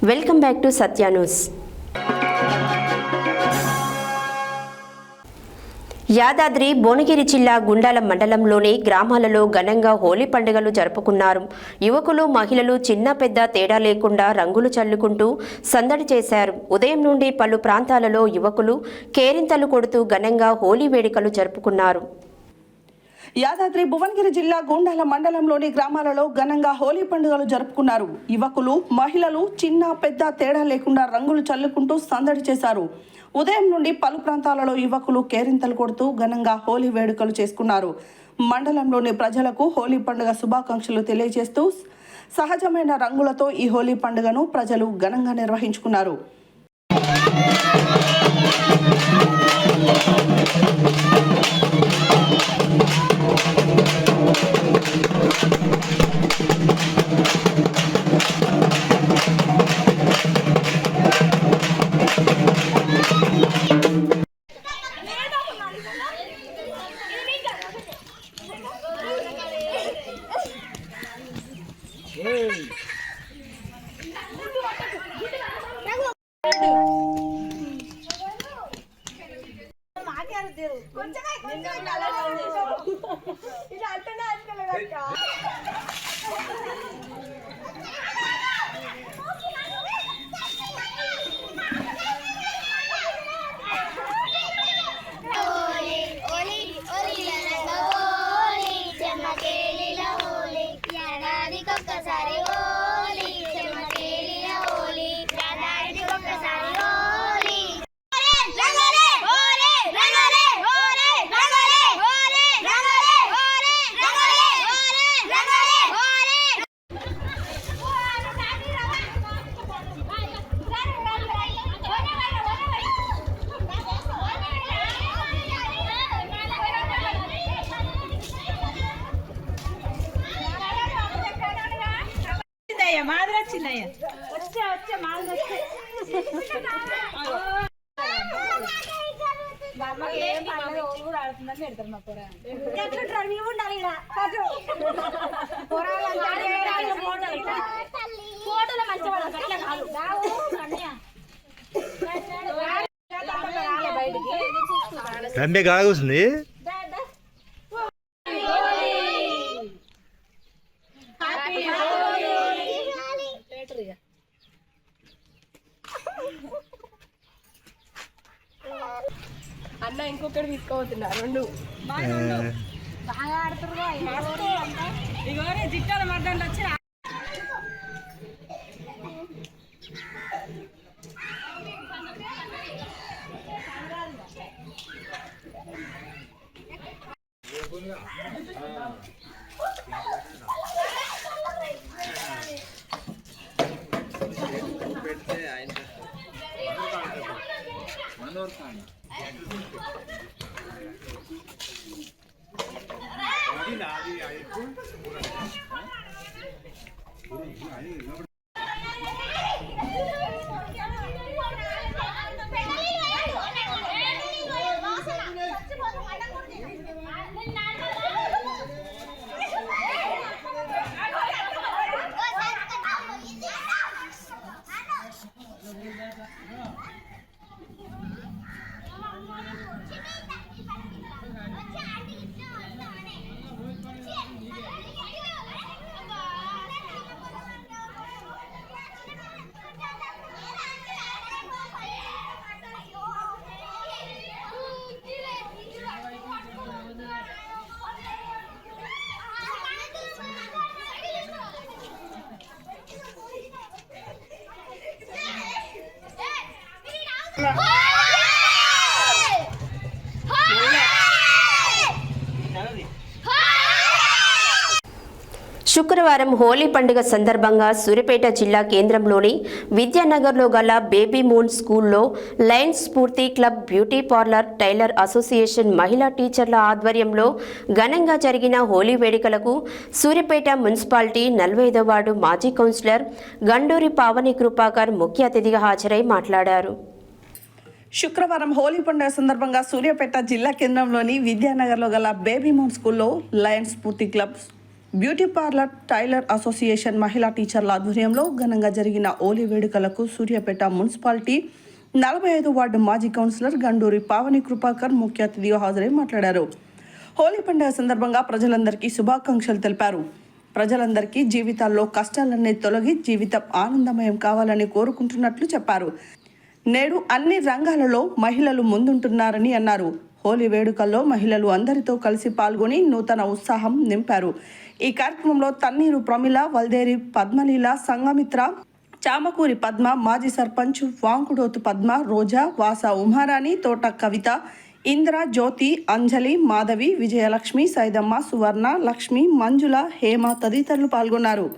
Welcome back to Satya news. Yadadri Bhuvanagiri జిల్లా గుండాల మండలంలోని గ్రామాలలో ఘనంగా హోలీ పండుగలు జరుపుకున్నారు. యువకులు మహిళలు చిన్న పెద్ద తేడా లేకుండా రంగులు చల్లుకుంటూ సందడి చేశారు. ఉదయం నుండి పలు ప్రాంతాలలో యువకులు కేరింతలు కొడుతూ ఘనంగా హోలీ వేడుకలు జరుపుకున్నారు. యాదాద్రి భువనగిరి జిల్లా గుండాల మండలంలోని గ్రామాలలో ఘనంగా హోలీ పండుగలు జరుపుకున్నారు. యువకులు మహిళలు చిన్న పెద్ద తేడా లేకుండా రంగులు చల్లుకుంటూ సందడి చేశారు. ఉదయం నుండి పలు ప్రాంతాలలో యువకులు కేరింతలు కొడుతూ ఘనంగా హోలీ వేడుకలు చేసుకున్నారు. మండలంలోని ప్రజలకు హోలీ పండుగ శుభాకాంక్షలు తెలియజేస్తూ సహజమైన రంగులతో ఈ హోలీ పండుగను ప్రజలు ఘనంగా నిర్వహించుకున్నారు. తంబే కాగుంది. అన్న ఇంకొకటి తీసుకోబోతున్నా రెండు బాగా ఆడుతున్నారు. జిట్టాల మర్దండి వచ్చి శుక్రవారం హోలీ పండుగ సందర్భంగా సూర్యాపేట జిల్లా కేంద్రంలోని విద్యానగర్లో గల బేబీ మూన్ స్కూల్లో lions Spoorthi club, beauty parlour, tailor association మహిళా టీచర్ల ఆధ్వర్యంలో ఘనంగా జరిగిన హోలీ వేడుకలకు సూర్యాపేట మున్సిపాలిటీ 45వ వార్డు మాజీ కౌన్సిలర్ గండూరి పావని కృపాకర్ ముఖ్య అతిథిగా హాజరై మాట్లాడారు. శుక్రవారం హోలీ పండుగ సందర్భంగా సూర్యాపేట జిల్లా కేంద్రంలోని విద్యానగర్లో గల బేబీ మూన్ స్కూల్లో lions Spoorthi club, beauty parlour tailor association మహిళా టీచర్ల ఆధ్వర్యంలో ఘనంగా జరిగిన హోలీ వేడుకలకు సూర్యాపేట మున్సిపాలిటీ 45 వార్డు మాజీ కౌన్సిలర్ గండూరి పావని కృపాకర్ ముఖ్య అతిథిగా హాజరై మాట్లాడారు. హోలీ పండుగ సందర్భంగా ప్రజలందరికీ శుభాకాంక్షలు తెలిపారు. ప్రజలందరికీ జీవితాల్లో కష్టాలన్నీ తొలగి జీవితం ఆనందమయం కావాలని కోరుకుంటున్నట్లు చెప్పారు. నేడు అన్ని రంగాలలో మహిళలు ముందుంటున్నారని అన్నారు. హోలీ వేడుకల్లో మహిళలు అందరితో కలిసి పాల్గొని నూతన ఉత్సాహం నింపారు. ఈ కార్యక్రమంలో తన్నీరు ప్రమిళ, వల్దేరి పద్మలీల, సంగమిత్ర, చామకూరి పద్మ, మాజీ సర్పంచ్ వాంకుడోతు పద్మ, రోజా, వాస ఉమారాణి, తోట కవిత, ఇంద్ర, జ్యోతి, అంజలి, మాధవి, విజయలక్ష్మి, సైదమ్మ, సువర్ణ, లక్ష్మి, మంజుల, హేమ తదితరులు పాల్గొన్నారు.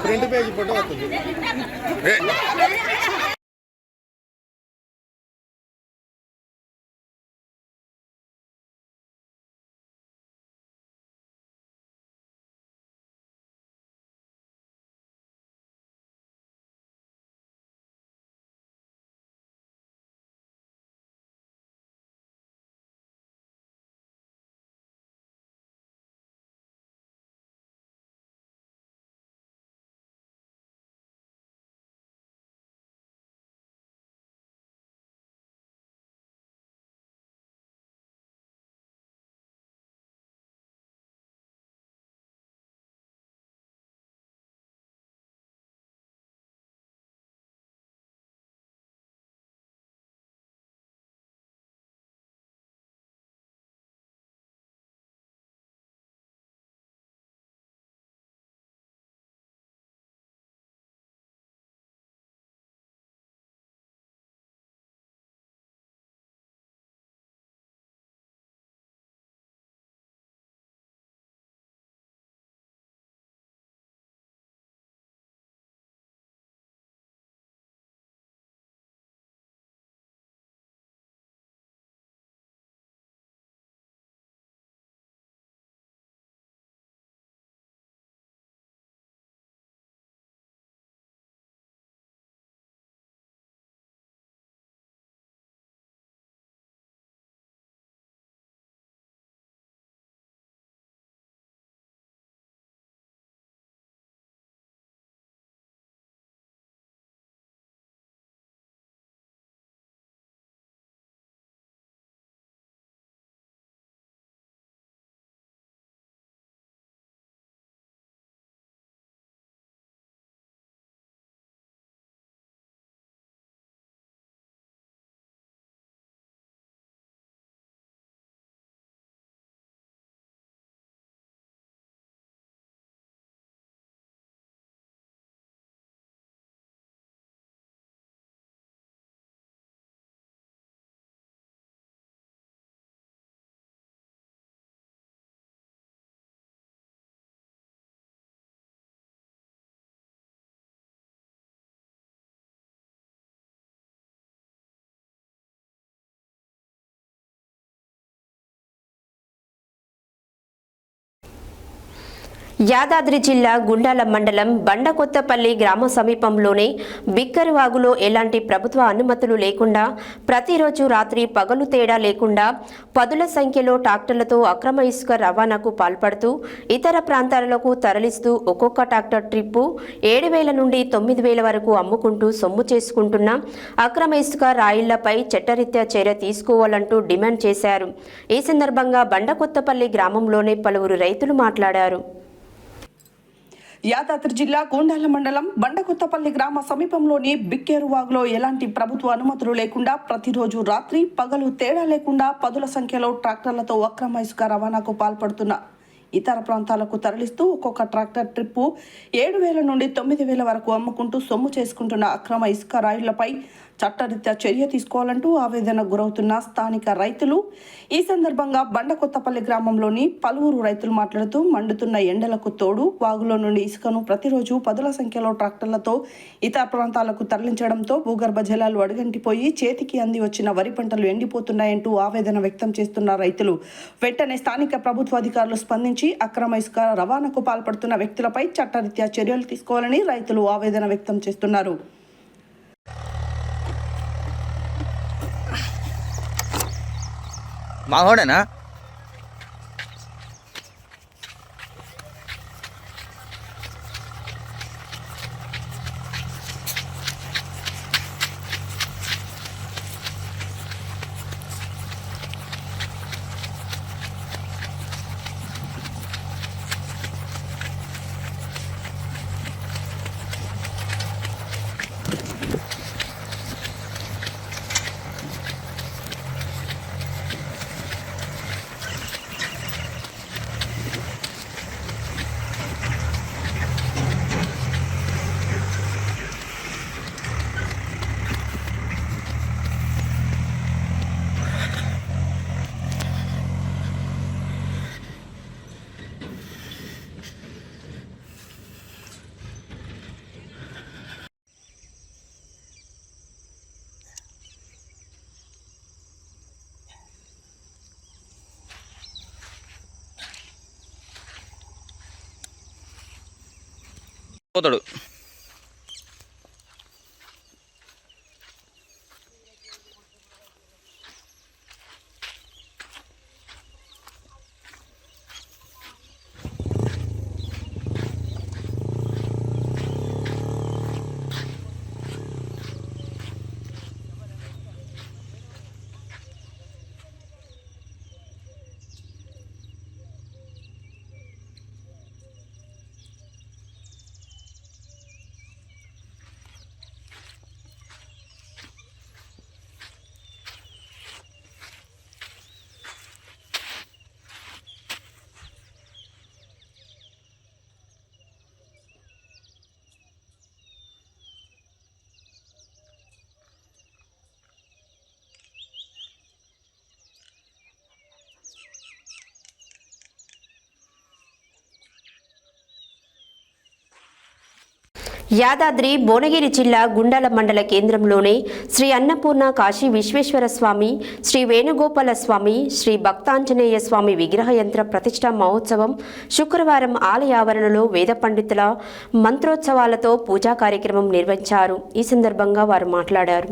ఫ్రంట్ పేజ్ ఫోటో వస్తుంది. యాదాద్రి జిల్లా గుండాల మండలం బండకొత్తపల్లి గ్రామ సమీపంలోనే బిక్కరివాగులో ఎలాంటి ప్రభుత్వ అనుమతులు లేకుండా ప్రతిరోజు రాత్రి పగలు తేడా లేకుండా పదుల సంఖ్యలో ట్రాక్టర్లతో అక్రమ ఇసుక రవాణాకు పాల్పడుతూ ఇతర ప్రాంతాలకు తరలిస్తూ ఒక్కొక్క ట్రాక్టర్ ట్రిప్పు 7,000 నుండి 9,000 వరకు అమ్ముకుంటూ సొమ్ము చేసుకుంటున్న అక్రమ ఇసుక రాయిళ్లపై చట్టరీత్యా చర్య తీసుకోవాలంటూ డిమాండ్ చేశారు. ఈ సందర్భంగా బండకొత్తపల్లి గ్రామంలోనే పలువురు రైతులు మాట్లాడారు. యాదాద్రి జిల్లా గుండాల మండలం బండకొత్తపల్లి గ్రామ సమీపంలోని బిక్కేరువాగులో ఎలాంటి ప్రభుత్వ అనుమతులు లేకుండా ప్రతిరోజు రాత్రి పగలు తేడా లేకుండా పదుల సంఖ్యలో ట్రాక్టర్లతో అక్రమ ఇసుక రవాణాకు పాల్పడుతున్న ఇతర ప్రాంతాలకు తరలిస్తూ ఒక్కొక్క ట్రాక్టర్ ట్రిప్పు 7,000 నుండి 9,000 వరకు అమ్ముకుంటూ సొమ్ము చేసుకుంటున్న అక్రమ ఇసుక రాయిళ్లపై చట్టరీత్యా చర్య తీసుకోవాలంటూ ఆవేదనకు గురవుతున్న స్థానిక రైతులు. ఈ సందర్భంగా బండకొత్తపల్లి గ్రామంలోని పలువురు రైతులు మాట్లాడుతూ మండుతున్న ఎండలకు తోడు వాగులో నుండి ఇసుకను ప్రతిరోజు పదుల సంఖ్యలో ట్రాక్టర్లతో ఇతర ప్రాంతాలకు తరలించడంతో భూగర్భ జలాలు అడుగంటిపోయి చేతికి అంది వచ్చిన వరి పంటలు ఎండిపోతున్నాయంటూ ఆవేదన వ్యక్తం చేస్తున్న రైతులు వెంటనే స్థానిక ప్రభుత్వాధికారులు స్పందించి అక్రమ ఇసుక రవాణాకు పాల్పడుతున్న వ్యక్తులపై చట్టరీత్యా చర్యలు తీసుకోవాలని రైతులు ఆవేదన వ్యక్తం చేస్తున్నారు. మాహోడేనా పోతాడు. యాదాద్రి భువనగిరి జిల్లా గుండాల మండల కేంద్రంలోని శ్రీ అన్నపూర్ణ కాశీ విశ్వేశ్వర స్వామి, శ్రీ వేణుగోపాల స్వామి, శ్రీ భక్తాంజనేయ స్వామి విగ్రహ యంత్ర ప్రతిష్ఠా మహోత్సవం శుక్రవారం ఆలయ ఆవరణలో వేద పండితుల మంత్రోత్సవాలతో పూజా కార్యక్రమం నిర్వహించారు. ఈ సందర్భంగా వారు మాట్లాడారు.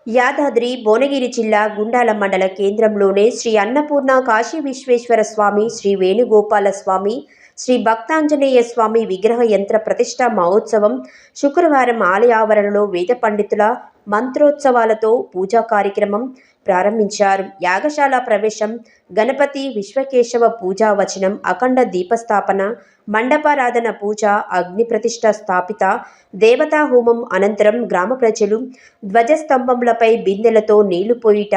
యాదాద్రి భువనగిరి జిల్లా గుండాల మండల కేంద్రంలోనే శ్రీ అన్నపూర్ణ కాశీ విశ్వేశ్వర స్వామి, శ్రీ వేణుగోపాల స్వామి, శ్రీ భక్తాంజనేయ స్వామి విగ్రహ యంత్ర ప్రతిష్ఠా మహోత్సవం శుక్రవారం ఆలయ ఆవరణలో వేద పండితుల మంత్రోత్సవాలతో పూజా కార్యక్రమం ప్రారంభించారు. యాగశాల ప్రవేశం, గణపతి విశ్వకేశవ పూజా వచనం, అఖండ దీపస్థాపన, మండపారాధన పూజ, అగ్ని ప్రతిష్ఠ స్థాపిత, దేవతా హోమం అనంతరం గ్రామ ప్రజలు ధ్వజస్తంభములపై బిందెలతో నీళ్లు పోయిట,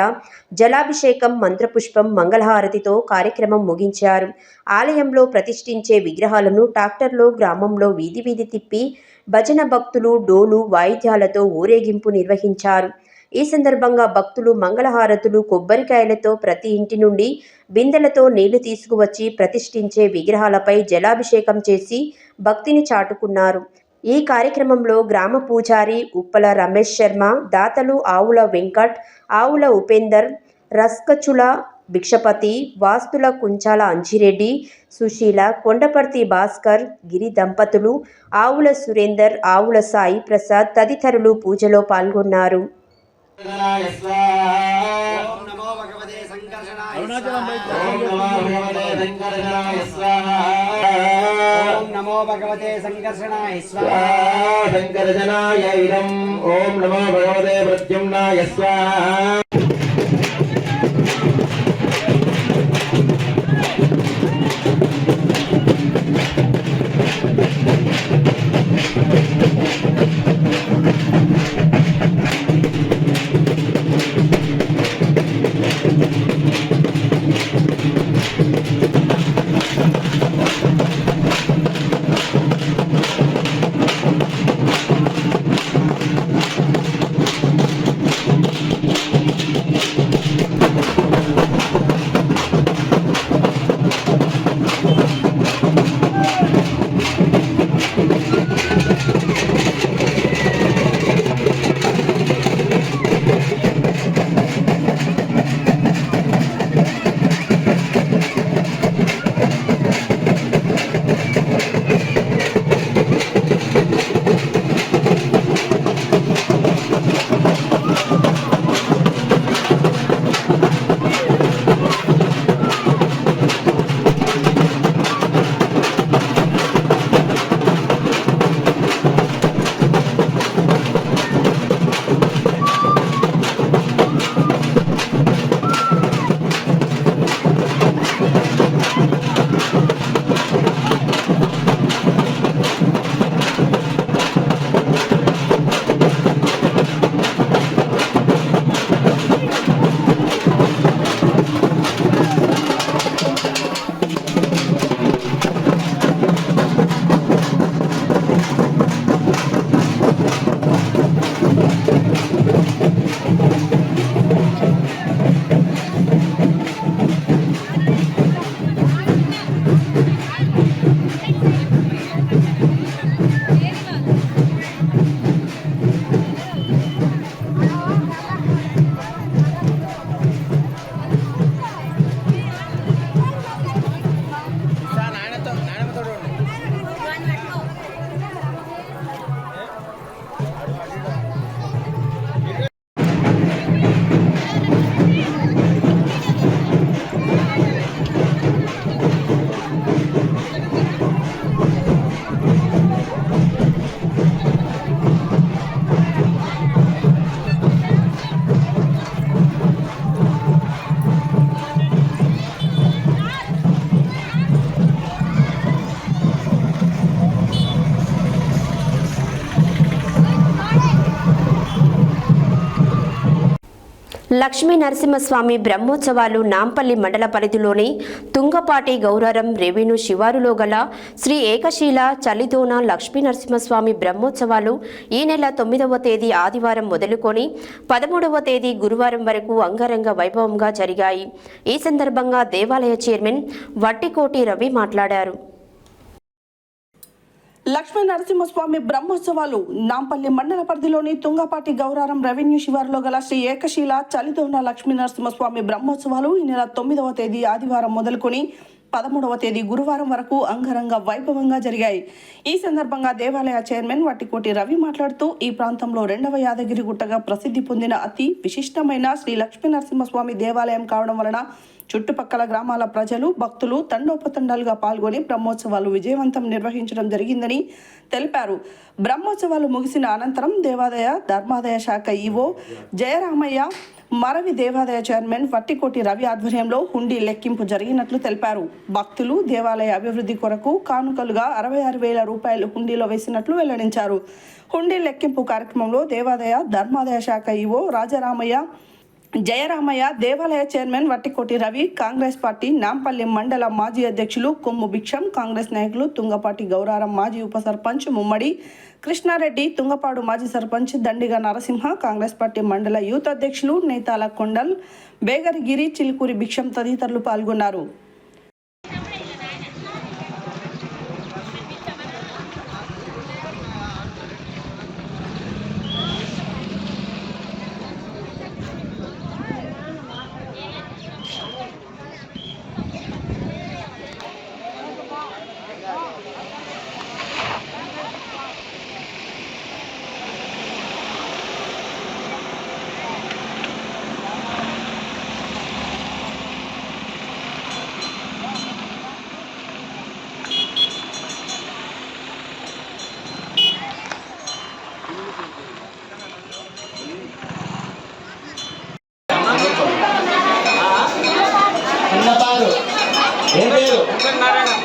జలాభిషేకం, మంత్రపుష్పం, మంగళహారతితో కార్యక్రమం ముగించారు. ఆలయంలో ప్రతిష్ఠించే విగ్రహాలను ట్రాక్టర్లో గ్రామంలో వీధి వీధి తిప్పి భజన భక్తులు డోలు వాయిద్యాలతో ఊరేగింపు నిర్వహించారు. ఈ సందర్భంగా భక్తులు మంగళహారతులు, కొబ్బరికాయలతో ప్రతి ఇంటి నుండి బిందెలతో నీళ్లు తీసుకువచ్చి ప్రతిష్ఠించే విగ్రహాలపై జలాభిషేకం చేసి భక్తిని చాటుకున్నారు. ఈ కార్యక్రమంలో గ్రామ పూజారి ఉప్పల రమేష్ శర్మ, దాతలు ఆవుల వెంకట్, ఆవుల ఉపేందర్, రస్కచుల భిక్షపతి, వాస్తుల కుంచాల అంజిరెడ్డి, సుశీల, కొండపర్తి భాస్కర్, గిరి దంపతులు, ఆవుల సురేందర్, ఆవుల సాయి ప్రసాద్ తదితరులు పూజలో పాల్గొన్నారు. నమో భగవతే సంకర్షణాయ స్వాహా. శంకరజనాయ ఇదం. ఓం నమో భగవతే ప్రద్యుమ్నాయ స్వాహా. లక్ష్మీ నరసింహస్వామి బ్రహ్మోత్సవాలు నాంపల్లి మండల పరిధిలోని తుంగపాటి గౌరారం రెవెన్యూ శివారులో గల శ్రీ ఏకశీల చలిదోన లక్ష్మీ నరసింహస్వామి బ్రహ్మోత్సవాలు ఈ నెల 9వ తేదీ ఆదివారం మొదలుకొని 13వ తేదీ గురువారం వరకు అంగరంగ వైభవంగా జరిగాయి. ఈ సందర్భంగా దేవాలయ చైర్మన్ వట్టికోటి రవి మాట్లాడారు. లక్ష్మీ నరసింహస్వామి బ్రహ్మోత్సవాలు నాంపల్లి మండల పరిధిలోని తుంగపాటి గౌరారం రెవెన్యూ శివారులో గల శ్రీ ఏకశీల చలిదోన లక్ష్మీ నరసింహస్వామి బ్రహ్మోత్సవాలు ఈ నెల 9వ తేదీ ఆదివారం మొదలుకొని 13వ తేదీ గురువారం వరకు అంగరంగ వైభవంగా జరిగాయి. ఈ సందర్భంగా దేవాలయ చైర్మన్ వట్టికోటి రవి మాట్లాడుతూ ఈ ప్రాంతంలో 2వ యాదగిరి గుట్టగా ప్రసిద్ధి పొందిన అతి విశిష్టమైన శ్రీ లక్ష్మీ నరసింహస్వామి దేవాలయం కావడం వలన చుట్టుపక్కల గ్రామాల ప్రజలు భక్తులు తండోపతండాలుగా పాల్గొని బ్రహ్మోత్సవాలు విజయవంతం నిర్వహించడం జరిగిందని తెలిపారు. బ్రహ్మోత్సవాలు ముగిసిన అనంతరం దేవాదాయ ధర్మాదాయ శాఖ ఈవో జయరామయ్య, మరవి దేవాదాయ చైర్మన్ వట్టికోటి రవి ఆధ్వర్యంలో హుండీ లెక్కింపు జరిగినట్లు తెలిపారు. భక్తులు దేవాలయ అభివృద్ధి కొరకు కానుకలుగా 66,000 రూపాయలు హుండీలో వేసినట్లు వెల్లడించారు. హుండీ లెక్కింపు కార్యక్రమంలో దేవాదాయ ధర్మాదాయ శాఖ ఈవో జయరామయ్య, దేవాలయ చైర్మన్ వట్టికోటి రవి, కాంగ్రెస్ పార్టీ నాంపల్లి మండల మాజీ అధ్యక్షులు కొమ్ము భిక్షం, కాంగ్రెస్ నాయకులు తుంగపాటి గౌరారం మాజీ ఉప సర్పంచ్ ముమ్మడి కృష్ణారెడ్డి, తుంగపాడు మాజీ సర్పంచ్ దండిగా నరసింహ, కాంగ్రెస్ పార్టీ మండల యూత్ అధ్యక్షులు నేతాల కొండల్, బేగరిగిరి, చిలుకూరి భిక్షం తదితరులు పాల్గొన్నారు. ఏం పేరు?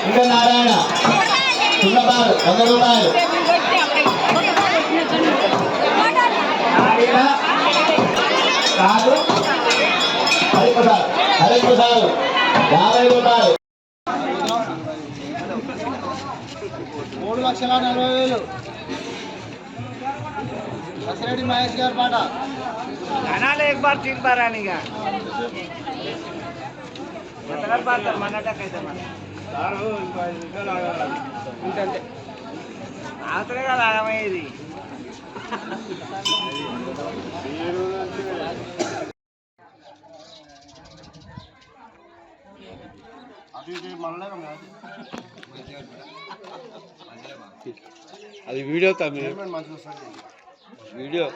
ఇంకా నారాయణ. తుల్లబారు 100 రూపాయలు. కాదు హరిప్రసాద్ 50 రూపాయలు. 3,40,000 బసిరెడ్డి మహేష్ గారి పాట. एक बार 3 बार आने का ఆతరే కదా ఆగమయ్యేది. అది వీడియో వీడియో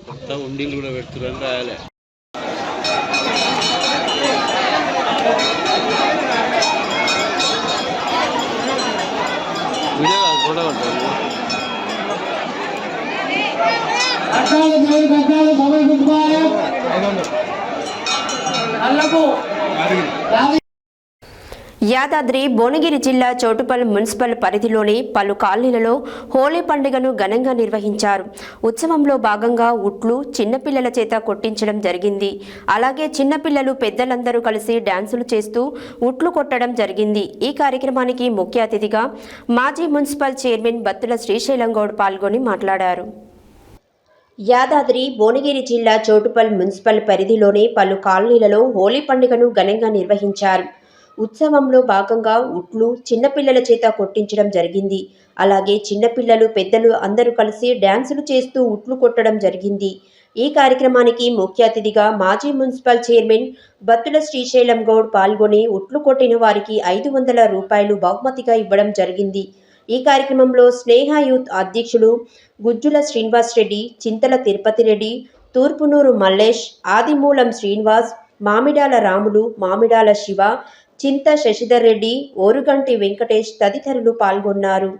మొత్తం ఉండిలు కూడా పెడుతున్నారని రాయాలి. వీడియో ఫోటో పట్టాలి. యాదాద్రి భువనగిరి జిల్లా చోటుపల్ మున్సిపల్ పరిధిలోని పలు కాలనీలలో హోలీ పండుగను ఘనంగా నిర్వహించారు. ఉత్సవంలో భాగంగా ఉట్లు చిన్నపిల్లల చేత కొట్టించడం జరిగింది. అలాగే చిన్నపిల్లలు పెద్దలందరూ కలిసి డాన్సులు చేస్తూ ఉట్లు కొట్టడం జరిగింది. ఈ కార్యక్రమానికి ముఖ్య అతిథిగా మాజీ మున్సిపల్ చైర్మన్ బత్తుల శ్రీశైలం గౌడ్ పాల్గొని మాట్లాడారు. యాదాద్రి భువనగిరి జిల్లా చోటుపల్ మున్సిపల్ పరిధిలోని పలు కాలనీలలో హోలీ పండుగను ఘనంగా నిర్వహించారు. ఉత్సవంలో భాగంగా ఉట్లు చిన్నపిల్లల చేత కొట్టించడం జరిగింది. అలాగే చిన్నపిల్లలు పెద్దలు అందరూ కలిసి డ్యాన్సులు చేస్తూ ఉట్లు కొట్టడం జరిగింది. ఈ కార్యక్రమానికి ముఖ్య అతిథిగా మాజీ మున్సిపల్ చైర్మన్ బత్తుల శ్రీశైలం గౌడ్ పాల్గొని ఉట్లు కొట్టిన వారికి 500 రూపాయలు బహుమతిగా ఇవ్వడం జరిగింది. ఈ కార్యక్రమంలో స్నేహ యూత్ అధ్యక్షులు గుజ్జుల శ్రీనివాస్ రెడ్డి, చింతల తిరుపతి రెడ్డి, తూర్పునూరు మల్లేష్, ఆదిమూలం శ్రీనివాస్, మామిడాల రాములు, మామిడాల శివ, చింత శశిధర్ రెడ్డి, ఓరుగంటి వెంకటేష్ తదితరులు పాల్గొన్నారు.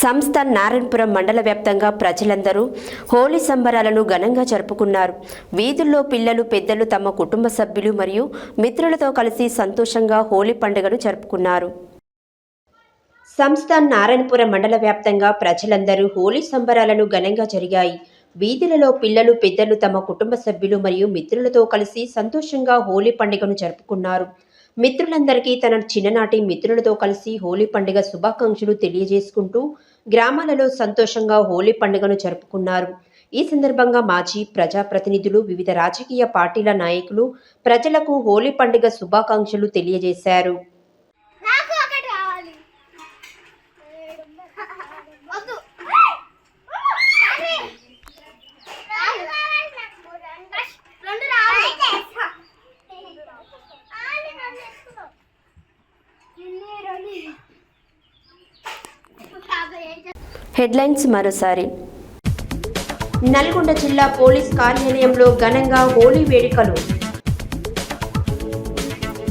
సంస్థ నారాయణపురం మండల వ్యాప్తంగా ప్రజలందరూ హోలీ సంబరాలను ఘనంగా జరుపుకున్నారు. వీధుల్లో పిల్లలు పెద్దలు తమ కుటుంబ సభ్యులు మరియు మిత్రులతో కలిసి సంతోషంగా హోలీ పండుగను జరుపుకున్నారు. సంస్థ నారాయణపురం మండల వ్యాప్తంగా ప్రజలందరూ హోలీ సంబరాలను ఘనంగా జరిగాయి. వీధులలో పిల్లలు పెద్దలు తమ కుటుంబ సభ్యులు మరియు మిత్రులతో కలిసి సంతోషంగా హోలీ పండుగను జరుపుకున్నారు. మిత్రులందరికీ తన చిన్ననాటి మిత్రులతో కలిసి హోలీ పండుగ శుభాకాంక్షలు తెలియజేసుకుంటూ గ్రామాలలో సంతోషంగా హోలీ పండుగను జరుపుకున్నారు. ఈ సందర్భంగా మాజీ ప్రజాప్రతినిధులు, వివిధ రాజకీయ పార్టీల నాయకులు ప్రజలకు హోలీ పండుగ శుభాకాంక్షలు తెలియజేశారు. హెడ్లైన్స్ మరోసారి. నల్గొండ జిల్లా పోలీస్ కార్యాలయంలో ఘనంగా హోలీ వేడుకలు.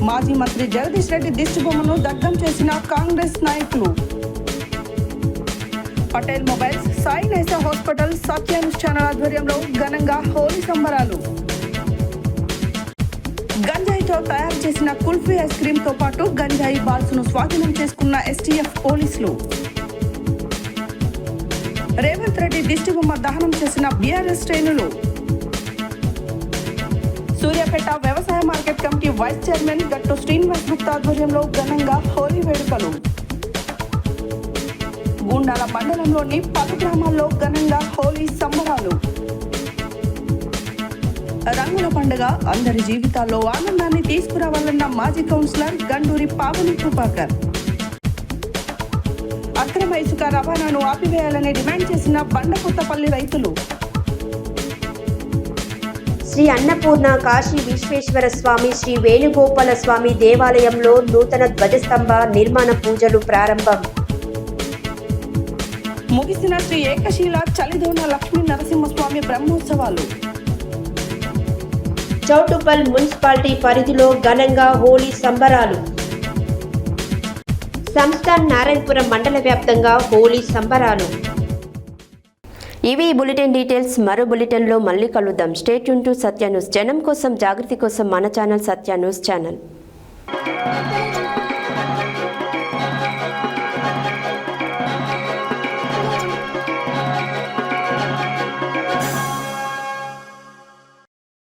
మాజీ మంత్రి జగదీష్ రెడ్డి దిష్టిబొమ్మను దగ్ధం చేసిన కాంగ్రెస్ నాయకులు. పటేల్ మొబైల్స్, సాయి నైసా హాస్పిటల్, సత్య న్యూస్ ఛానల్ ఆధ్వర్యంలో ఘనంగా హోలీ సంబరాలు. గంజాయితో తయారు చేసిన కుల్ఫీ ఐస్ క్రీమ్ తో పాటు గంజాయి బాల్స్ ను స్వాధీనం చేసుకున్న ఎస్టీఎఫ్ పోలీసులు. రేవంత్ రెడ్డి దిష్టిబొమ్మ దహనం చేసిన బీఆర్ఎస్ శ్రేణులు. సూర్యాపేట వ్యవసాయ మార్కెట్ కమిటీ వైస్ చైర్మన్ గట్టు శ్రీనివాస్ గుప్తా ఆధ్వర్యంలో ఘనంగా హోలీ వేడుకలు. గుండాల మండలంలోని 10 గ్రామాల్లో ఘనంగా హోలీ సంబరాలు. రంగుల పండుగ అందరి జీవితాల్లో ఆనందాన్ని తీసుకురావాలన్న మాజీ కౌన్సిలర్ గండూరి పావని కృపాకర్. అక్రమ ఇసుక రవాణాను ఆపివేయాలని డిమాండ్ చేసిన బండకొత్తపల్లి రైతులు. శ్రీ అన్నపూర్ణ కాశీ విశ్వేశ్వర స్వామి శ్రీ వేణుగోపాల స్వామి దేవాలయంలో నూతన ధ్వజస్తంభ నిర్మాణ పూజలు ప్రారంభం. ముగిసిన శ్రీ ఏకశీల చలిదోన లక్ష్మీ నరసింహస్వామి బ్రహ్మోత్సవాలు. చౌటుప్పల్ మున్సిపాలిటీ పరిధిలో ఘనంగా హోలీ సంబరాలు. సంస్థ నారాయణపురం మండల వ్యాప్తంగా హోలీ సంబరాలు. ఇవి బులెటిన్ డీటెయిల్స్. మరో బులెటిన్లో మళ్ళీ కలుద్దాం. Stay tune to Satya news. జనం కోసం, జాగృతి కోసం మన ఛానల్ సత్య న్యూస్ ఛానల్.